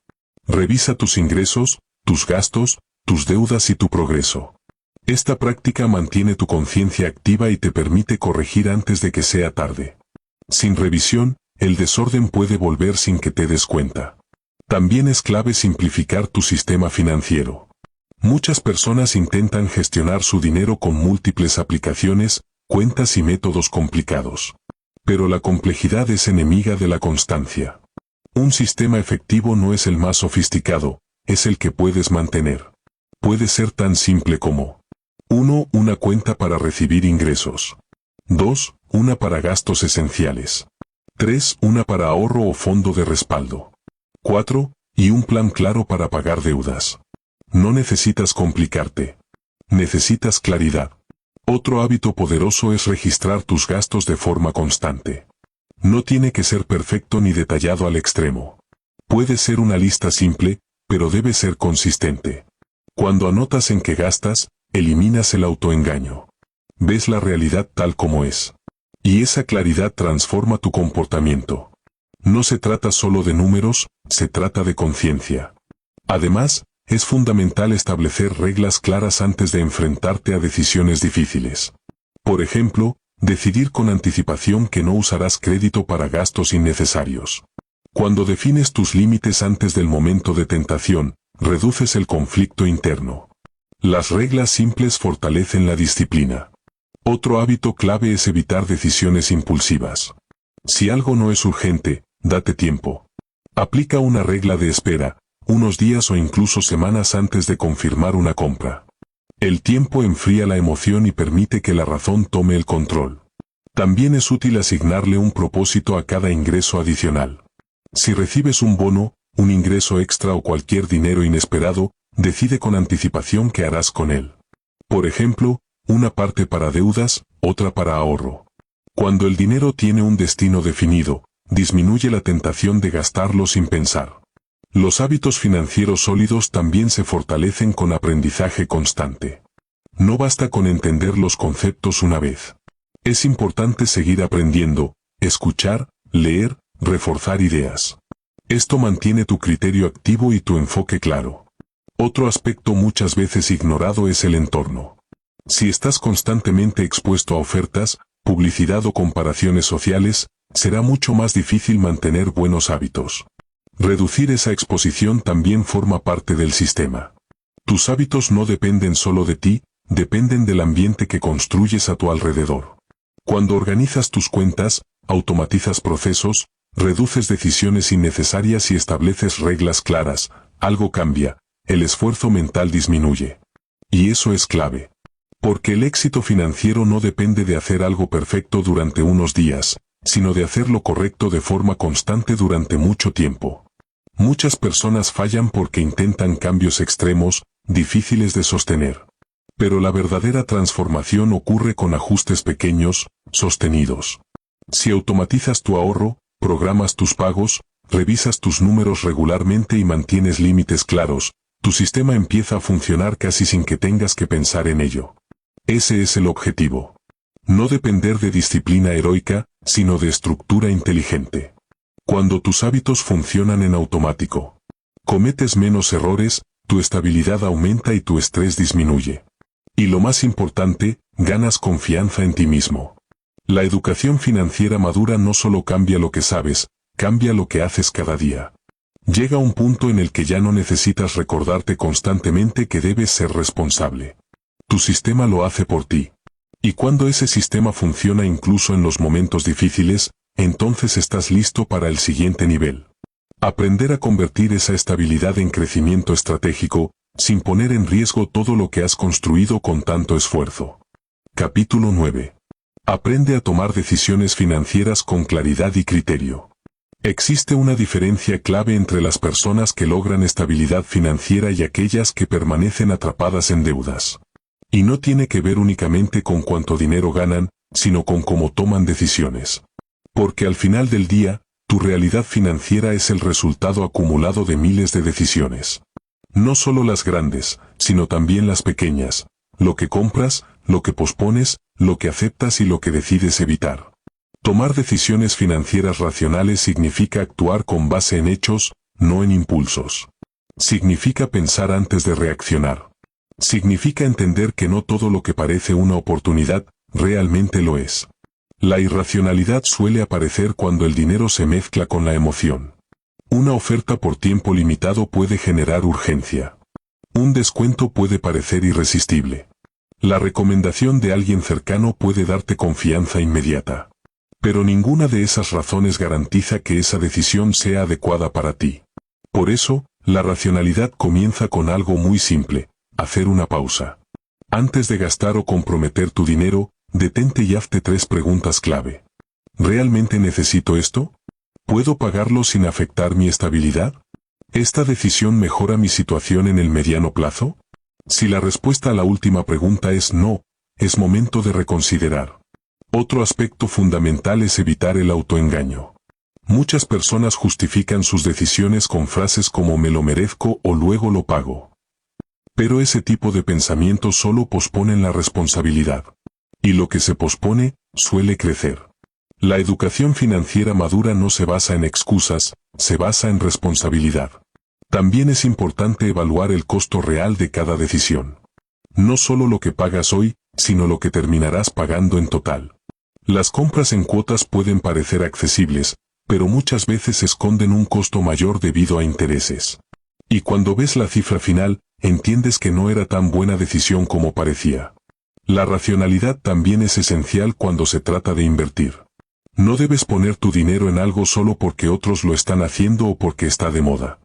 Revisa tus ingresos, tus gastos, tus deudas y tu progreso. Esta práctica mantiene tu conciencia activa y te permite corregir antes de que sea tarde. Sin revisión, el desorden puede volver sin que te des cuenta. También es clave simplificar tu sistema financiero. Muchas personas intentan gestionar su dinero con múltiples aplicaciones, cuentas y métodos complicados. Pero la complejidad es enemiga de la constancia. Un sistema efectivo no es el más sofisticado, es el que puedes mantener. Puede ser tan simple como: 1. Una cuenta para recibir ingresos. 2. Una para gastos esenciales. 3. Una para ahorro o fondo de respaldo. 4. Y un plan claro para pagar deudas. No necesitas complicarte. Necesitas claridad. Otro hábito poderoso es registrar tus gastos de forma constante. No tiene que ser perfecto ni detallado al extremo. Puede ser una lista simple, pero debe ser consistente. Cuando anotas en qué gastas, eliminas el autoengaño. Ves la realidad tal como es. Y esa claridad transforma tu comportamiento. No se trata solo de números, se trata de conciencia. Además, es fundamental establecer reglas claras antes de enfrentarte a decisiones difíciles. Por ejemplo, decidir con anticipación que no usarás crédito para gastos innecesarios. Cuando defines tus límites antes del momento de tentación, reduces el conflicto interno. Las reglas simples fortalecen la disciplina. Otro hábito clave es evitar decisiones impulsivas. Si algo no es urgente, date tiempo. Aplica una regla de espera, unos días o incluso semanas antes de confirmar una compra. El tiempo enfría la emoción y permite que la razón tome el control. También es útil asignarle un propósito a cada ingreso adicional. Si recibes un bono, un ingreso extra o cualquier dinero inesperado, decide con anticipación qué harás con él. Por ejemplo, una parte para deudas, otra para ahorro. Cuando el dinero tiene un destino definido, disminuye la tentación de gastarlo sin pensar. Los hábitos financieros sólidos también se fortalecen con aprendizaje constante. No basta con entender los conceptos una vez. Es importante seguir aprendiendo, escuchar, leer, reforzar ideas. Esto mantiene tu criterio activo y tu enfoque claro. Otro aspecto muchas veces ignorado es el entorno. Si estás constantemente expuesto a ofertas, publicidad o comparaciones sociales, será mucho más difícil mantener buenos hábitos. Reducir esa exposición también forma parte del sistema. Tus hábitos no dependen solo de ti, dependen del ambiente que construyes a tu alrededor. Cuando organizas tus cuentas, automatizas procesos, reduces decisiones innecesarias y estableces reglas claras, algo cambia, el esfuerzo mental disminuye. Y eso es clave. Porque el éxito financiero no depende de hacer algo perfecto durante unos días, sino de hacer lo correcto de forma constante durante mucho tiempo. Muchas personas fallan porque intentan cambios extremos, difíciles de sostener. Pero la verdadera transformación ocurre con ajustes pequeños, sostenidos. Si automatizas tu ahorro, programas tus pagos, revisas tus números regularmente y mantienes límites claros, tu sistema empieza a funcionar casi sin que tengas que pensar en ello. Ese es el objetivo. No depender de disciplina heroica, sino de estructura inteligente. Cuando tus hábitos funcionan en automático, cometes menos errores, tu estabilidad aumenta y tu estrés disminuye. Y lo más importante, ganas confianza en ti mismo. La educación financiera madura no solo cambia lo que sabes, cambia lo que haces cada día. Llega un punto en el que ya no necesitas recordarte constantemente que debes ser responsable. Tu sistema lo hace por ti. Y cuando ese sistema funciona incluso en los momentos difíciles, entonces estás listo para el siguiente nivel. Aprender a convertir esa estabilidad en crecimiento estratégico, sin poner en riesgo todo lo que has construido con tanto esfuerzo. Capítulo 9. Aprende a tomar decisiones financieras con claridad y criterio. Existe una diferencia clave entre las personas que logran estabilidad financiera y aquellas que permanecen atrapadas en deudas. Y no tiene que ver únicamente con cuánto dinero ganan, sino con cómo toman decisiones. Porque al final del día, tu realidad financiera es el resultado acumulado de miles de decisiones. No solo las grandes, sino también las pequeñas, lo que compras, lo que pospones, lo que aceptas y lo que decides evitar. Tomar decisiones financieras racionales significa actuar con base en hechos, no en impulsos. Significa pensar antes de reaccionar. Significa entender que no todo lo que parece una oportunidad, realmente lo es. La irracionalidad suele aparecer cuando el dinero se mezcla con la emoción. Una oferta por tiempo limitado puede generar urgencia. Un descuento puede parecer irresistible. La recomendación de alguien cercano puede darte confianza inmediata. Pero ninguna de esas razones garantiza que esa decisión sea adecuada para ti. Por eso, la racionalidad comienza con algo muy simple: hacer una pausa. Antes de gastar o comprometer tu dinero, detente y hazte 3 preguntas clave. ¿Realmente necesito esto? ¿Puedo pagarlo sin afectar mi estabilidad? ¿Esta decisión mejora mi situación en el mediano plazo? Si la respuesta a la última pregunta es no, es momento de reconsiderar. Otro aspecto fundamental es evitar el autoengaño. Muchas personas justifican sus decisiones con frases como me lo merezco o luego lo pago. Pero ese tipo de pensamientos solo posponen la responsabilidad. Y lo que se pospone, suele crecer. La educación financiera madura no se basa en excusas, se basa en responsabilidad. También es importante evaluar el costo real de cada decisión. No solo lo que pagas hoy, sino lo que terminarás pagando en total. Las compras en cuotas pueden parecer accesibles, pero muchas veces esconden un costo mayor debido a intereses. Y cuando ves la cifra final, entiendes que no era tan buena decisión como parecía. La racionalidad también es esencial cuando se trata de invertir. No debes poner tu dinero en algo solo porque otros lo están haciendo o porque está de moda.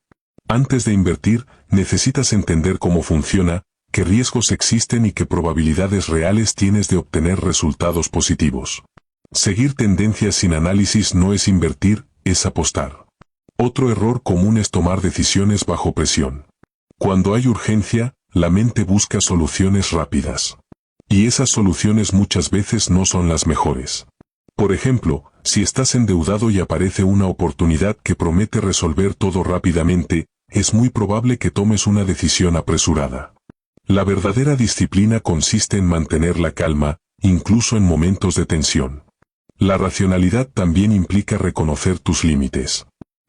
Antes de invertir, necesitas entender cómo funciona, qué riesgos existen y qué probabilidades reales tienes de obtener resultados positivos. Seguir tendencias sin análisis no es invertir, es apostar. Otro error común es tomar decisiones bajo presión. Cuando hay urgencia, la mente busca soluciones rápidas. Y esas soluciones muchas veces no son las mejores. Por ejemplo, si estás endeudado y aparece una oportunidad que promete resolver todo rápidamente, es muy probable que tomes una decisión apresurada. La verdadera disciplina consiste en mantener la calma, incluso en momentos de tensión. La racionalidad también implica reconocer tus límites.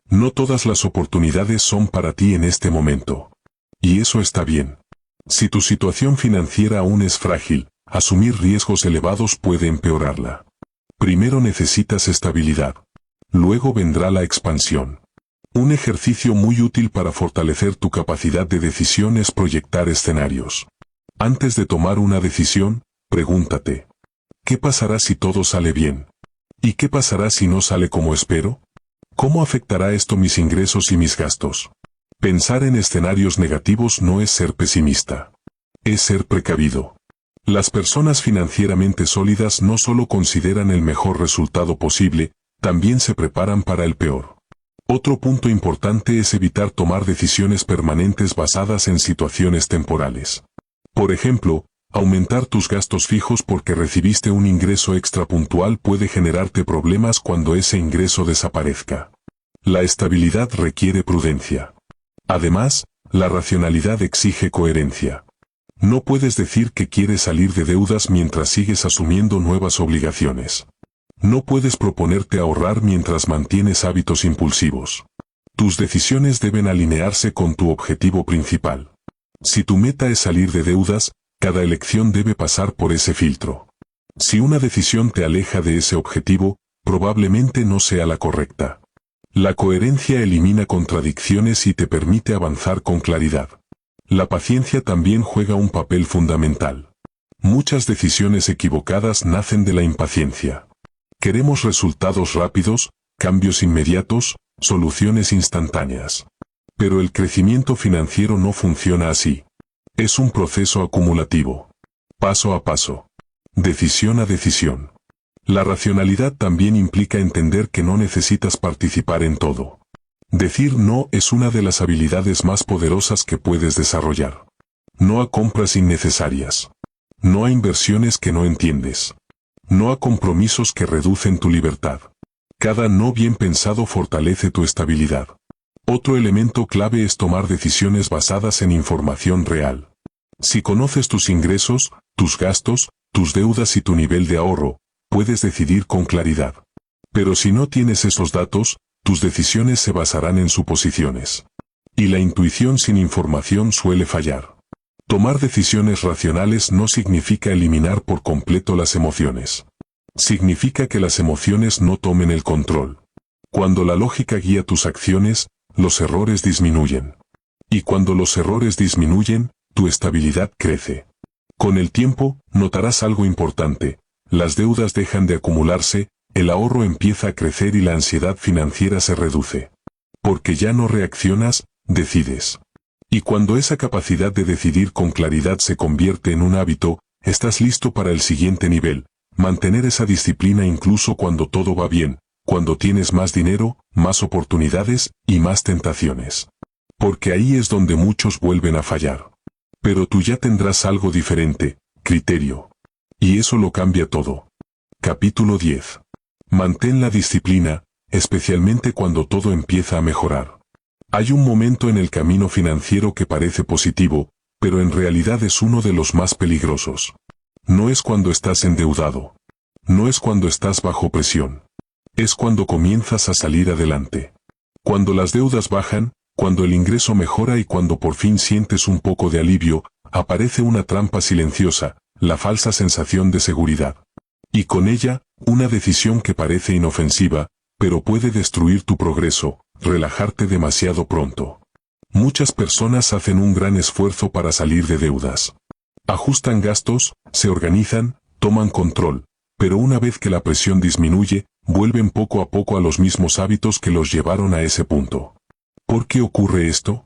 No todas las oportunidades son para ti en este momento. Y eso está bien. Si tu situación financiera aún es frágil, asumir riesgos elevados puede empeorarla. Primero necesitas estabilidad. Luego vendrá la expansión. Un ejercicio muy útil para fortalecer tu capacidad de decisión es proyectar escenarios. Antes de tomar una decisión, pregúntate: ¿qué pasará si todo sale bien? ¿Y qué pasará si no sale como espero? ¿Cómo afectará esto mis ingresos y mis gastos? Pensar en escenarios negativos no es ser pesimista. Es ser precavido. Las personas financieramente sólidas no solo consideran el mejor resultado posible, también se preparan para el peor. Otro punto importante es evitar tomar decisiones permanentes basadas en situaciones temporales. Por ejemplo, aumentar tus gastos fijos porque recibiste un ingreso extra puntual puede generarte problemas cuando ese ingreso desaparezca. La estabilidad requiere prudencia. Además, la racionalidad exige coherencia. No puedes decir que quieres salir de deudas mientras sigues asumiendo nuevas obligaciones. No puedes proponerte ahorrar mientras mantienes hábitos impulsivos. Tus decisiones deben alinearse con tu objetivo principal. Si tu meta es salir de deudas, cada elección debe pasar por ese filtro. Si una decisión te aleja de ese objetivo, probablemente no sea la correcta. La coherencia elimina contradicciones y te permite avanzar con claridad. La paciencia también juega un papel fundamental. Muchas decisiones equivocadas nacen de la impaciencia. Queremos resultados rápidos, cambios inmediatos, soluciones instantáneas. Pero el crecimiento financiero no funciona así. Es un proceso acumulativo. Paso a paso. Decisión a decisión. La racionalidad también implica entender que no necesitas participar en todo. Decir no es una de las habilidades más poderosas que puedes desarrollar. No a compras innecesarias. No a inversiones que no entiendes. No a compromisos que reducen tu libertad. Cada no bien pensado fortalece tu estabilidad. Otro elemento clave es tomar decisiones basadas en información real. Si conoces tus ingresos, tus gastos, tus deudas y tu nivel de ahorro, puedes decidir con claridad. Pero si no tienes esos datos, tus decisiones se basarán en suposiciones. Y la intuición sin información suele fallar. Tomar decisiones racionales no significa eliminar por completo las emociones. Significa que las emociones no tomen el control. Cuando la lógica guía tus acciones, los errores disminuyen. Y cuando los errores disminuyen, tu estabilidad crece. Con el tiempo, notarás algo importante. Las deudas dejan de acumularse, el ahorro empieza a crecer y la ansiedad financiera se reduce. Porque ya no reaccionas, decides. Y cuando esa capacidad de decidir con claridad se convierte en un hábito, estás listo para el siguiente nivel, mantener esa disciplina incluso cuando todo va bien, cuando tienes más dinero, más oportunidades y más tentaciones. Porque ahí es donde muchos vuelven a fallar. Pero tú ya tendrás algo diferente, criterio. Y eso lo cambia todo. Capítulo 10. Mantén la disciplina, especialmente cuando todo empieza a mejorar. Hay un momento en el camino financiero que parece positivo, pero en realidad es uno de los más peligrosos. No es cuando estás endeudado. No es cuando estás bajo presión. Es cuando comienzas a salir adelante. Cuando las deudas bajan, cuando el ingreso mejora y cuando por fin sientes un poco de alivio, aparece una trampa silenciosa, la falsa sensación de seguridad. Y con ella, una decisión que parece inofensiva, pero puede destruir tu progreso, relajarte demasiado pronto. Muchas personas hacen un gran esfuerzo para salir de deudas. Ajustan gastos, se organizan, toman control, pero una vez que la presión disminuye, vuelven poco a poco a los mismos hábitos que los llevaron a ese punto. ¿Por qué ocurre esto?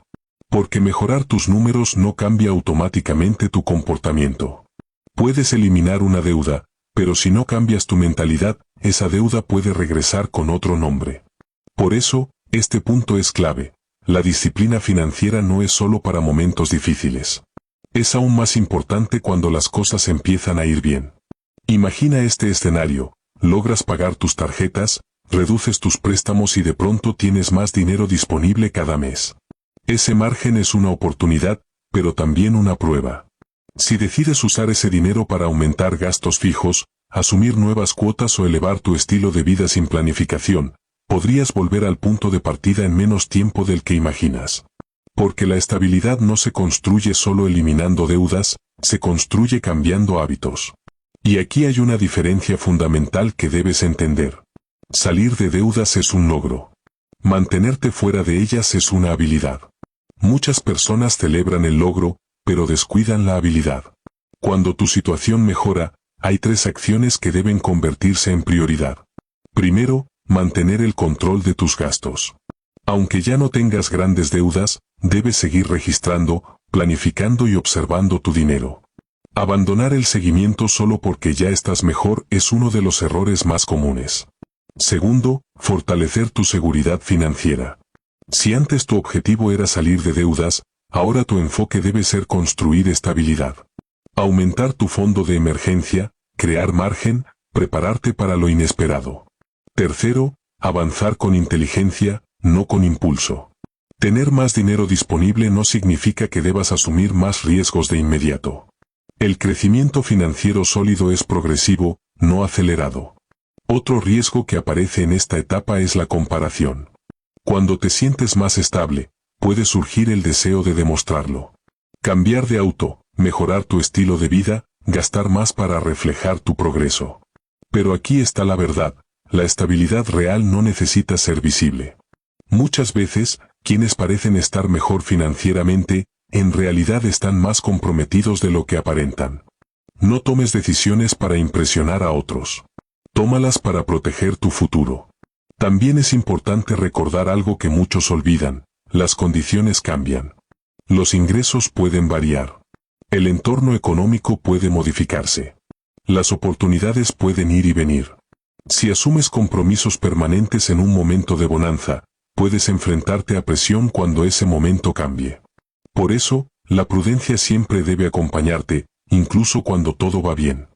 Porque mejorar tus números no cambia automáticamente tu comportamiento. Puedes eliminar una deuda, pero si no cambias tu mentalidad, esa deuda puede regresar con otro nombre. Por eso, este punto es clave. La disciplina financiera no es solo para momentos difíciles. Es aún más importante cuando las cosas empiezan a ir bien. Imagina este escenario: logras pagar tus tarjetas, reduces tus préstamos y de pronto tienes más dinero disponible cada mes. Ese margen es una oportunidad, pero también una prueba. Si decides usar ese dinero para aumentar gastos fijos, asumir nuevas cuotas o elevar tu estilo de vida sin planificación, podrías volver al punto de partida en menos tiempo del que imaginas. Porque la estabilidad no se construye solo eliminando deudas, se construye cambiando hábitos. Y aquí hay una diferencia fundamental que debes entender. Salir de deudas es un logro. Mantenerte fuera de ellas es una habilidad. Muchas personas celebran el logro, pero descuidan la habilidad. Cuando tu situación mejora, hay 3 acciones que deben convertirse en prioridad. Primero, mantener el control de tus gastos. Aunque ya no tengas grandes deudas, debes seguir registrando, planificando y observando tu dinero. Abandonar el seguimiento solo porque ya estás mejor es uno de los errores más comunes. Segundo, fortalecer tu seguridad financiera. Si antes tu objetivo era salir de deudas, ahora tu enfoque debe ser construir estabilidad. Aumentar tu fondo de emergencia, crear margen, prepararte para lo inesperado. Tercero, avanzar con inteligencia, no con impulso. Tener más dinero disponible no significa que debas asumir más riesgos de inmediato. El crecimiento financiero sólido es progresivo, no acelerado. Otro riesgo que aparece en esta etapa es la comparación. Cuando te sientes más estable, puede surgir el deseo de demostrarlo. Cambiar de auto, mejorar tu estilo de vida, gastar más para reflejar tu progreso. Pero aquí está la verdad, la estabilidad real no necesita ser visible. Muchas veces, quienes parecen estar mejor financieramente, en realidad están más comprometidos de lo que aparentan. No tomes decisiones para impresionar a otros. Tómalas para proteger tu futuro. También es importante recordar algo que muchos olvidan: las condiciones cambian. Los ingresos pueden variar. El entorno económico puede modificarse. Las oportunidades pueden ir y venir. Si asumes compromisos permanentes en un momento de bonanza, puedes enfrentarte a presión cuando ese momento cambie. Por eso, la prudencia siempre debe acompañarte, incluso cuando todo va bien.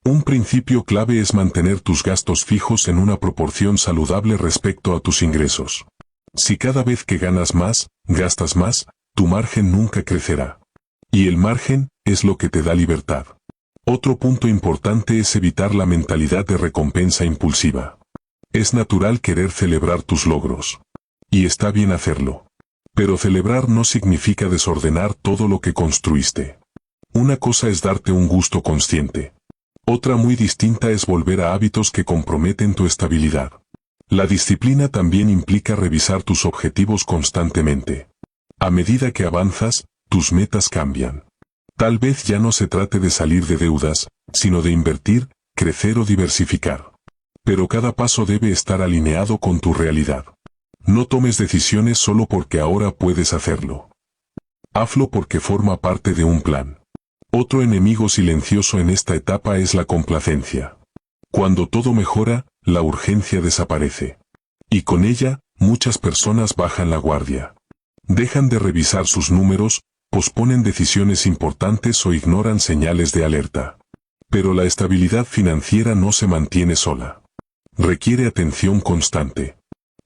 Un principio clave es mantener tus gastos fijos en una proporción saludable respecto a tus ingresos. Si cada vez que ganas más, gastas más, tu margen nunca crecerá. Y el margen es lo que te da libertad. Otro punto importante es evitar la mentalidad de recompensa impulsiva. Es natural querer celebrar tus logros. Y está bien hacerlo. Pero celebrar no significa desordenar todo lo que construiste. Una cosa es darte un gusto consciente. Otra muy distinta es volver a hábitos que comprometen tu estabilidad. La disciplina también implica revisar tus objetivos constantemente. A medida que avanzas, tus metas cambian. Tal vez ya no se trate de salir de deudas, sino de invertir, crecer o diversificar. Pero cada paso debe estar alineado con tu realidad. No tomes decisiones solo porque ahora puedes hacerlo. Hazlo porque forma parte de un plan. Otro enemigo silencioso en esta etapa es la complacencia. Cuando todo mejora, la urgencia desaparece. Y con ella, muchas personas bajan la guardia. Dejan de revisar sus números, posponen decisiones importantes o ignoran señales de alerta. Pero la estabilidad financiera no se mantiene sola. Requiere atención constante.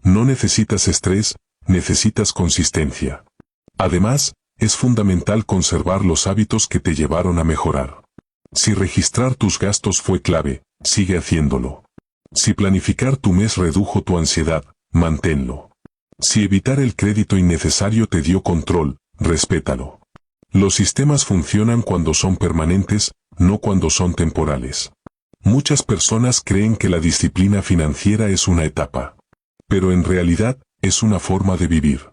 No necesitas estrés, necesitas consistencia. Además, es fundamental conservar los hábitos que te llevaron a mejorar. Si registrar tus gastos fue clave, sigue haciéndolo. Si planificar tu mes redujo tu ansiedad, manténlo. Si evitar el crédito innecesario te dio control, respétalo. Los sistemas funcionan cuando son permanentes, no cuando son temporales. Muchas personas creen que la disciplina financiera es una etapa. Pero en realidad, es una forma de vivir.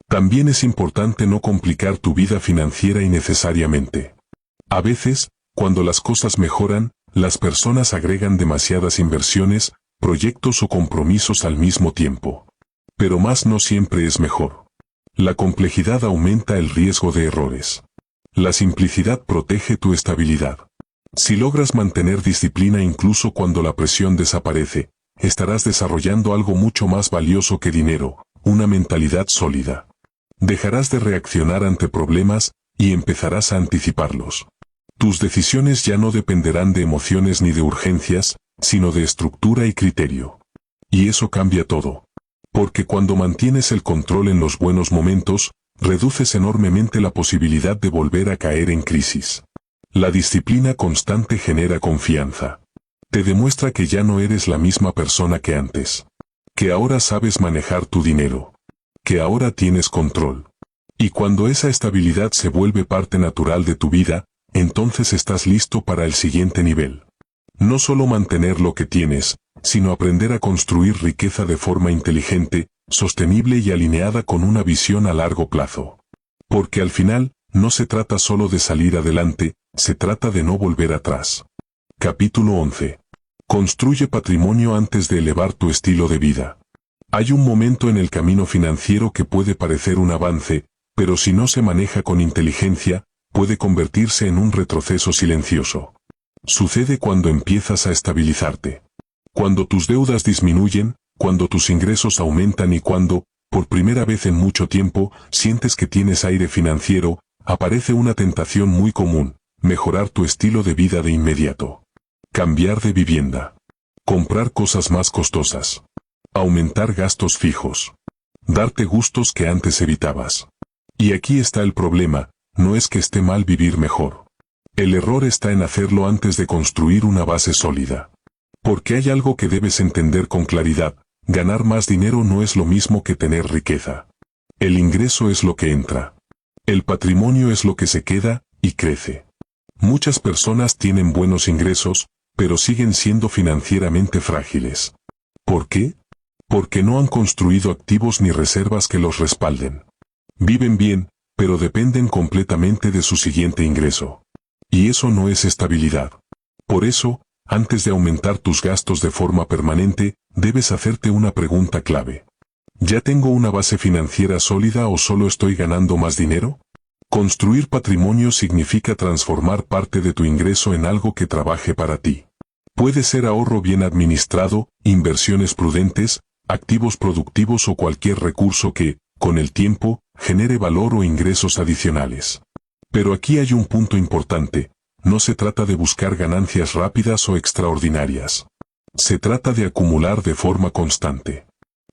También es importante no complicar tu vida financiera innecesariamente. A veces, cuando las cosas mejoran, las personas agregan demasiadas inversiones, proyectos o compromisos al mismo tiempo. Pero más no siempre es mejor. La complejidad aumenta el riesgo de errores. La simplicidad protege tu estabilidad. Si logras mantener disciplina incluso cuando la presión desaparece, estarás desarrollando algo mucho más valioso que dinero, una mentalidad sólida. Dejarás de reaccionar ante problemas y empezarás a anticiparlos. Tus decisiones ya no dependerán de emociones ni de urgencias, sino de estructura y criterio. Y eso cambia todo. Porque cuando mantienes el control en los buenos momentos, reduces enormemente la posibilidad de volver a caer en crisis. La disciplina constante genera confianza. Te demuestra que ya no eres la misma persona que antes. Que ahora sabes manejar tu dinero. Que ahora tienes control. Y cuando esa estabilidad se vuelve parte natural de tu vida, entonces estás listo para el siguiente nivel. No solo mantener lo que tienes, sino aprender a construir riqueza de forma inteligente, sostenible y alineada con una visión a largo plazo. Porque al final, no se trata solo de salir adelante, se trata de no volver atrás. Capítulo 11. Construye patrimonio antes de elevar tu estilo de vida. Hay un momento en el camino financiero que puede parecer un avance, pero si no se maneja con inteligencia, puede convertirse en un retroceso silencioso. Sucede cuando empiezas a estabilizarte. Cuando tus deudas disminuyen, cuando tus ingresos aumentan y cuando, por primera vez en mucho tiempo, sientes que tienes aire financiero, aparece una tentación muy común: mejorar tu estilo de vida de inmediato. Cambiar de vivienda. Comprar cosas más costosas. Aumentar gastos fijos. Darte gustos que antes evitabas. Y aquí está el problema: no es que esté mal vivir mejor. El error está en hacerlo antes de construir una base sólida. Porque hay algo que debes entender con claridad: ganar más dinero no es lo mismo que tener riqueza. El ingreso es lo que entra. El patrimonio es lo que se queda y crece. Muchas personas tienen buenos ingresos, pero siguen siendo financieramente frágiles. ¿Por qué? Porque no han construido activos ni reservas que los respalden. Viven bien, pero dependen completamente de su siguiente ingreso. Y eso no es estabilidad. Por eso, antes de aumentar tus gastos de forma permanente, debes hacerte una pregunta clave. ¿Ya tengo una base financiera sólida o solo estoy ganando más dinero? Construir patrimonio significa transformar parte de tu ingreso en algo que trabaje para ti. Puede ser ahorro bien administrado, inversiones prudentes, activos productivos o cualquier recurso que, con el tiempo, genere valor o ingresos adicionales. Pero aquí hay un punto importante. No se trata de buscar ganancias rápidas o extraordinarias. Se trata de acumular de forma constante.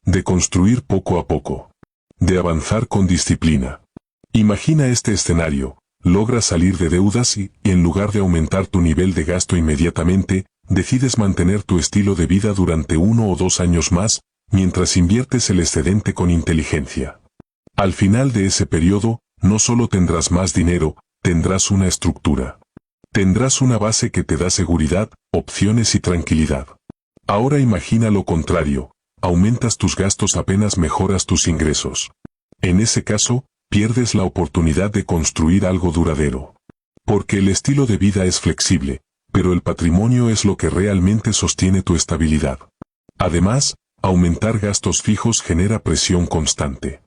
De construir poco a poco. De avanzar con disciplina. Imagina este escenario. Logras salir de deudas y, en lugar de aumentar tu nivel de gasto inmediatamente, decides mantener tu estilo de vida durante 1 o 2 años más, mientras inviertes el excedente con inteligencia. Al final de ese periodo, no solo tendrás más dinero, tendrás una estructura. Tendrás una base que te da seguridad, opciones y tranquilidad. Ahora imagina lo contrario, aumentas tus gastos apenas mejoras tus ingresos. En ese caso, pierdes la oportunidad de construir algo duradero. Porque el estilo de vida es flexible, pero el patrimonio es lo que realmente sostiene tu estabilidad. Además, aumentar gastos fijos genera presión constante.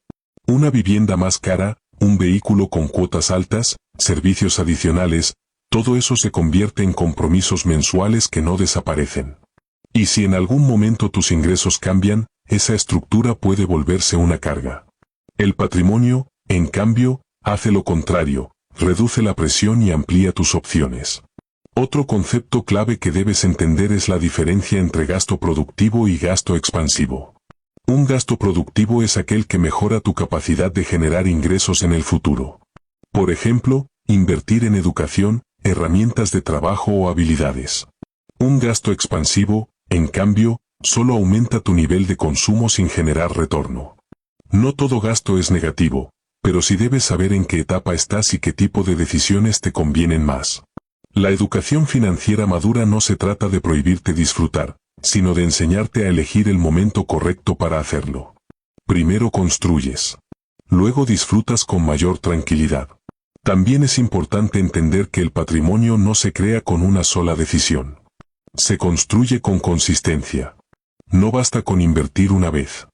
Una vivienda más cara, un vehículo con cuotas altas, servicios adicionales, todo eso se convierte en compromisos mensuales que no desaparecen. Y si en algún momento tus ingresos cambian, esa estructura puede volverse una carga. El patrimonio, en cambio, hace lo contrario, reduce la presión y amplía tus opciones. Otro concepto clave que debes entender es la diferencia entre gasto productivo y gasto expansivo. Un gasto productivo es aquel que mejora tu capacidad de generar ingresos en el futuro. Por ejemplo, invertir en educación, herramientas de trabajo o habilidades. Un gasto expansivo, en cambio, solo aumenta tu nivel de consumo sin generar retorno. No todo gasto es negativo, pero sí debes saber en qué etapa estás y qué tipo de decisiones te convienen más. La educación financiera madura no se trata de prohibirte disfrutar, sino de enseñarte a elegir el momento correcto para hacerlo. Primero construyes. Luego disfrutas con mayor tranquilidad. También es importante entender que el patrimonio no se crea con una sola decisión. Se construye con consistencia. No basta con invertir una vez.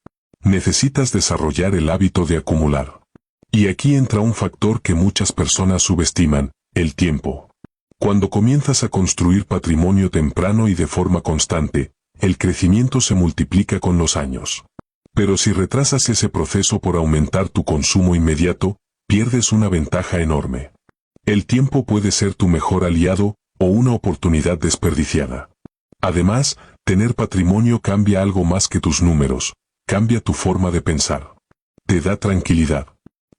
Necesitas desarrollar el hábito de acumular. Y aquí entra un factor que muchas personas subestiman, el tiempo. Cuando comienzas a construir patrimonio temprano y de forma constante, el crecimiento se multiplica con los años. Pero si retrasas ese proceso por aumentar tu consumo inmediato, pierdes una ventaja enorme. El tiempo puede ser tu mejor aliado, o una oportunidad desperdiciada. Además, tener patrimonio cambia algo más que tus números, cambia tu forma de pensar. Te da tranquilidad.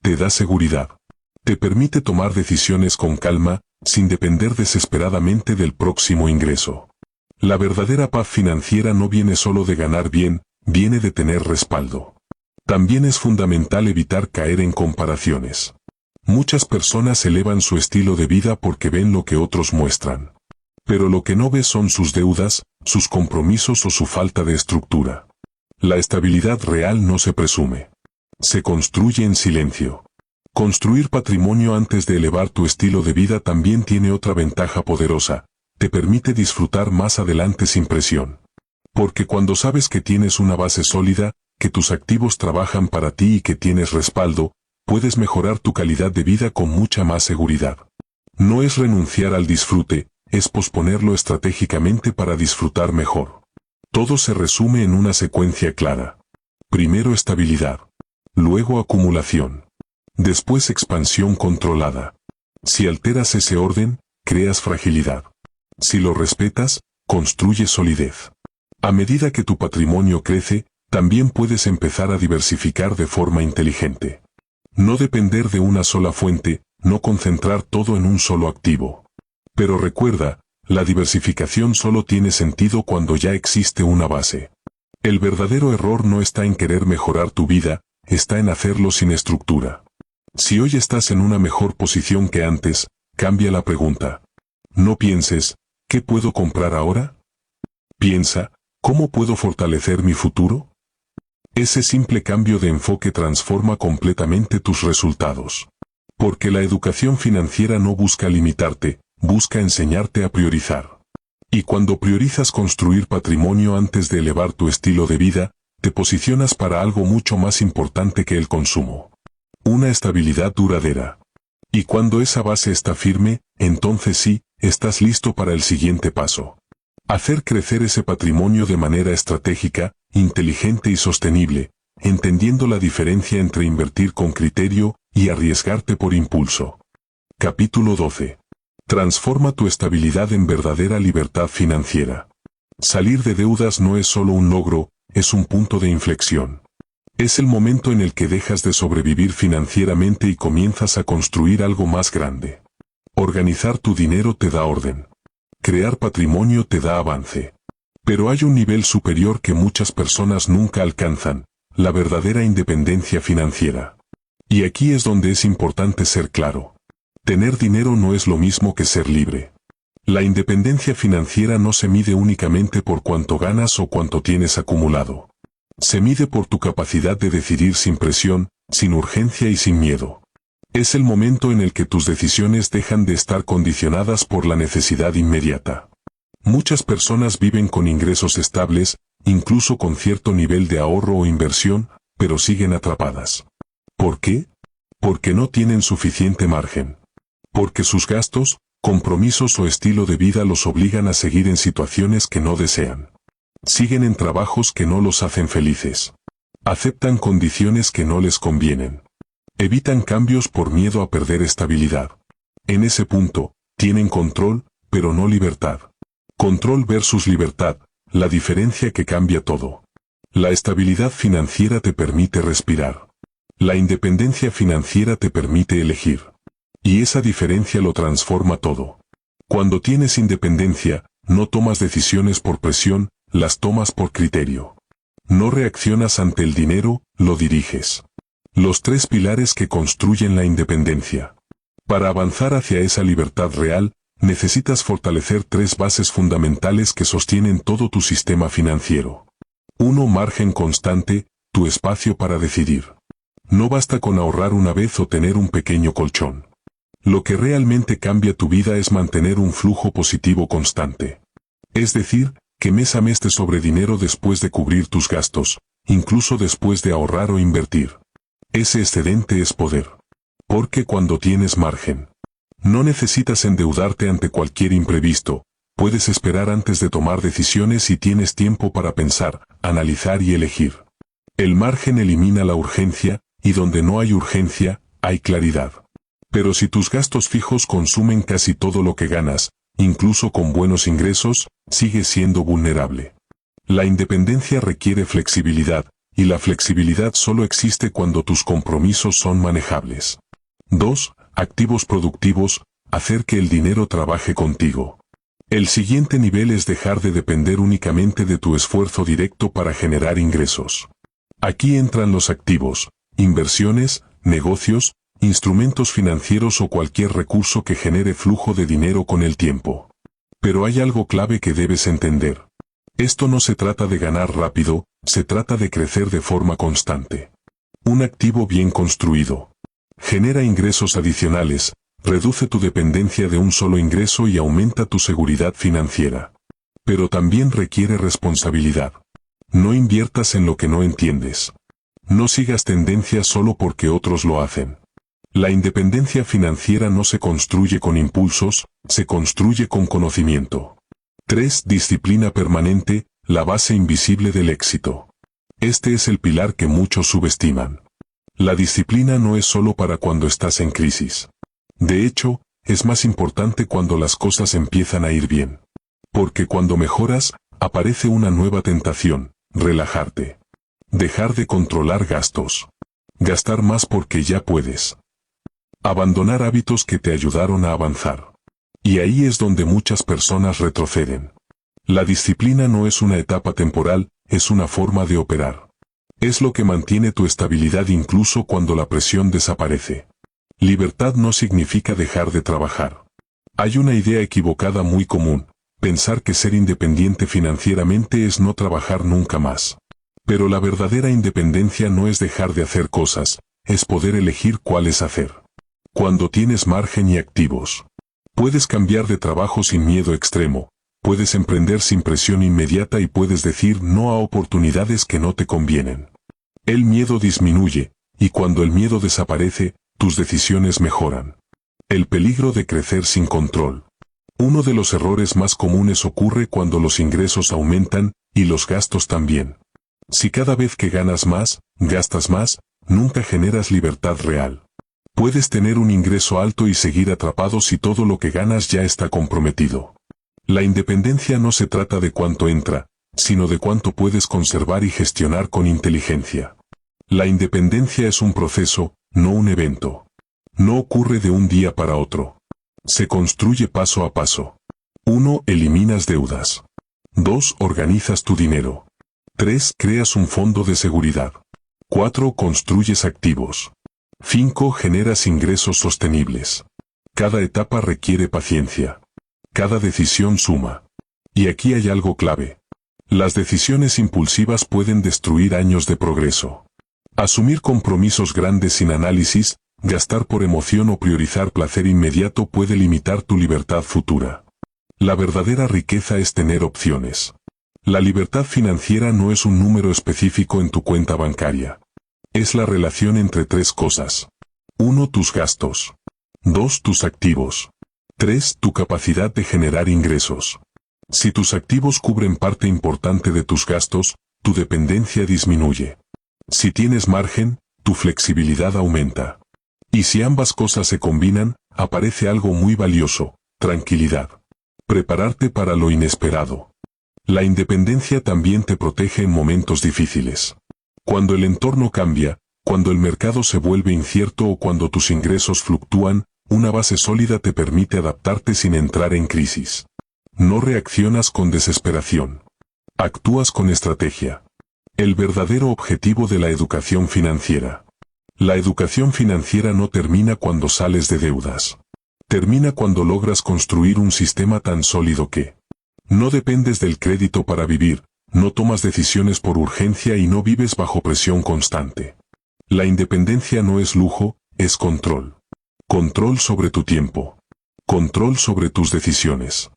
Te da seguridad. Te permite tomar decisiones con calma, sin depender desesperadamente del próximo ingreso. La verdadera paz financiera no viene solo de ganar bien, viene de tener respaldo. También es fundamental evitar caer en comparaciones. Muchas personas elevan su estilo de vida porque ven lo que otros muestran. Pero lo que no ves son sus deudas, sus compromisos o su falta de estructura. La estabilidad real no se presume. Se construye en silencio. Construir patrimonio antes de elevar tu estilo de vida también tiene otra ventaja poderosa. Te permite disfrutar más adelante sin presión. Porque cuando sabes que tienes una base sólida, que tus activos trabajan para ti y que tienes respaldo, puedes mejorar tu calidad de vida con mucha más seguridad. No es renunciar al disfrute, es posponerlo estratégicamente para disfrutar mejor. Todo se resume en una secuencia clara. Primero estabilidad. Luego acumulación. Después expansión controlada. Si alteras ese orden, creas fragilidad. Si lo respetas, construyes solidez. A medida que tu patrimonio crece, también puedes empezar a diversificar de forma inteligente. No depender de una sola fuente, no concentrar todo en un solo activo. Pero recuerda, la diversificación solo tiene sentido cuando ya existe una base. El verdadero error no está en querer mejorar tu vida, está en hacerlo sin estructura. Si hoy estás en una mejor posición que antes, cambia la pregunta. No pienses, ¿qué puedo comprar ahora? Piensa, ¿cómo puedo fortalecer mi futuro? Ese simple cambio de enfoque transforma completamente tus resultados. Porque la educación financiera no busca limitarte, busca enseñarte a priorizar. Y cuando priorizas construir patrimonio antes de elevar tu estilo de vida, te posicionas para algo mucho más importante que el consumo. Una estabilidad duradera. Y cuando esa base está firme, entonces sí, estás listo para el siguiente paso. Hacer crecer ese patrimonio de manera estratégica, inteligente y sostenible, entendiendo la diferencia entre invertir con criterio y arriesgarte por impulso. Capítulo 12. Transforma tu estabilidad en verdadera libertad financiera. Salir de deudas no es solo un logro, es un punto de inflexión. Es el momento en el que dejas de sobrevivir financieramente y comienzas a construir algo más grande. Organizar tu dinero te da orden. Crear patrimonio te da avance. Pero hay un nivel superior que muchas personas nunca alcanzan, la verdadera independencia financiera. Y aquí es donde es importante ser claro. Tener dinero no es lo mismo que ser libre. La independencia financiera no se mide únicamente por cuánto ganas o cuánto tienes acumulado. Se mide por tu capacidad de decidir sin presión, sin urgencia y sin miedo. Es el momento en el que tus decisiones dejan de estar condicionadas por la necesidad inmediata. Muchas personas viven con ingresos estables, incluso con cierto nivel de ahorro o inversión, pero siguen atrapadas. ¿Por qué? Porque no tienen suficiente margen. Porque sus gastos, compromisos o estilo de vida los obligan a seguir en situaciones que no desean. Siguen en trabajos que no los hacen felices. Aceptan condiciones que no les convienen. Evitan cambios por miedo a perder estabilidad. En ese punto, tienen control, pero no libertad. Control versus libertad, la diferencia que cambia todo. La estabilidad financiera te permite respirar. La independencia financiera te permite elegir. Y esa diferencia lo transforma todo. Cuando tienes independencia, no tomas decisiones por presión, las tomas por criterio. No reaccionas ante el dinero, lo diriges. Los tres pilares que construyen la independencia. Para avanzar hacia esa libertad real, necesitas fortalecer tres bases fundamentales que sostienen todo tu sistema financiero. 1. Margen constante, tu espacio para decidir. No basta con ahorrar una vez o tener un pequeño colchón. Lo que realmente cambia tu vida es mantener un flujo positivo constante. Es decir, que mes a mes te sobre dinero después de cubrir tus gastos, incluso después de ahorrar o invertir. Ese excedente es poder. Porque cuando tienes margen, no necesitas endeudarte ante cualquier imprevisto, puedes esperar antes de tomar decisiones y tienes tiempo para pensar, analizar y elegir. El margen elimina la urgencia, y donde no hay urgencia, hay claridad. Pero si tus gastos fijos consumen casi todo lo que ganas, incluso con buenos ingresos, sigues siendo vulnerable. La independencia requiere flexibilidad, y la flexibilidad solo existe cuando tus compromisos son manejables. 2. Activos productivos, hacer que el dinero trabaje contigo. El siguiente nivel es dejar de depender únicamente de tu esfuerzo directo para generar ingresos. Aquí entran los activos, inversiones, negocios, instrumentos financieros o cualquier recurso que genere flujo de dinero con el tiempo. Pero hay algo clave que debes entender. Esto no se trata de ganar rápido, se trata de crecer de forma constante. Un activo bien construido genera ingresos adicionales, reduce tu dependencia de un solo ingreso y aumenta tu seguridad financiera. Pero también requiere responsabilidad. No inviertas en lo que no entiendes. No sigas tendencias solo porque otros lo hacen. La independencia financiera no se construye con impulsos, se construye con conocimiento. 3. Disciplina permanente, la base invisible del éxito. Este es el pilar que muchos subestiman. La disciplina no es solo para cuando estás en crisis. De hecho, es más importante cuando las cosas empiezan a ir bien. Porque cuando mejoras, aparece una nueva tentación, relajarte. Dejar de controlar gastos. Gastar más porque ya puedes. Abandonar hábitos que te ayudaron a avanzar. Y ahí es donde muchas personas retroceden. La disciplina no es una etapa temporal, es una forma de operar. Es lo que mantiene tu estabilidad incluso cuando la presión desaparece. Libertad no significa dejar de trabajar. Hay una idea equivocada muy común, pensar que ser independiente financieramente es no trabajar nunca más. Pero la verdadera independencia no es dejar de hacer cosas, es poder elegir cuáles hacer. Cuando tienes margen y activos, puedes cambiar de trabajo sin miedo extremo, Puedes emprender sin presión inmediata y puedes decir no a oportunidades que no te convienen. El miedo disminuye, y cuando el miedo desaparece, tus decisiones mejoran. El peligro de crecer sin control. Uno de los errores más comunes ocurre cuando los ingresos aumentan, y los gastos también. Si cada vez que ganas más, gastas más, nunca generas libertad real. Puedes tener un ingreso alto y seguir atrapado si todo lo que ganas ya está comprometido. La independencia no se trata de cuánto entra, sino de cuánto puedes conservar y gestionar con inteligencia. La independencia es un proceso, no un evento. No ocurre de un día para otro. Se construye paso a paso. 1. Eliminas deudas. 2. Organizas tu dinero. 3. Creas un fondo de seguridad. 4. Construyes activos. 5. Generas ingresos sostenibles. Cada etapa requiere paciencia. Cada decisión suma. Y aquí hay algo clave. Las decisiones impulsivas pueden destruir años de progreso. Asumir compromisos grandes sin análisis, gastar por emoción o priorizar placer inmediato puede limitar tu libertad futura. La verdadera riqueza es tener opciones. La libertad financiera no es un número específico en tu cuenta bancaria. Es la relación entre tres cosas. 1. Tus gastos. 2. Tus activos. 3. Tu capacidad de generar ingresos. Si tus activos cubren parte importante de tus gastos, tu dependencia disminuye. Si tienes margen, tu flexibilidad aumenta. Y si ambas cosas se combinan, aparece algo muy valioso: tranquilidad. Prepararte para lo inesperado. La independencia también te protege en momentos difíciles. Cuando el entorno cambia, cuando el mercado se vuelve incierto o cuando tus ingresos fluctúan, una base sólida te permite adaptarte sin entrar en crisis. No reaccionas con desesperación. Actúas con estrategia. El verdadero objetivo de la educación financiera. La educación financiera no termina cuando sales de deudas. Termina cuando logras construir un sistema tan sólido que no dependes del crédito para vivir, no tomas decisiones por urgencia y no vives bajo presión constante. La independencia no es lujo, es control. Control sobre tu tiempo. Control sobre tus decisiones.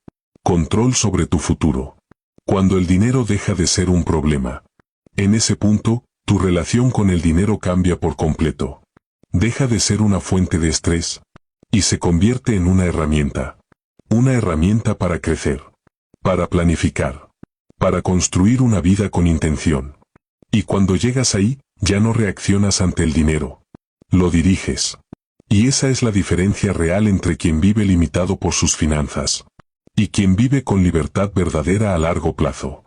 Control sobre tu futuro. Cuando el dinero deja de ser un problema. En ese punto, tu relación con el dinero cambia por completo. Deja de ser una fuente de estrés y se convierte en una herramienta. Una herramienta para crecer, para planificar, para construir una vida con intención. Y cuando llegas ahí, ya no reaccionas ante el dinero. Lo diriges. Y esa es la diferencia real entre quien vive limitado por sus finanzas y quien vive con libertad verdadera a largo plazo.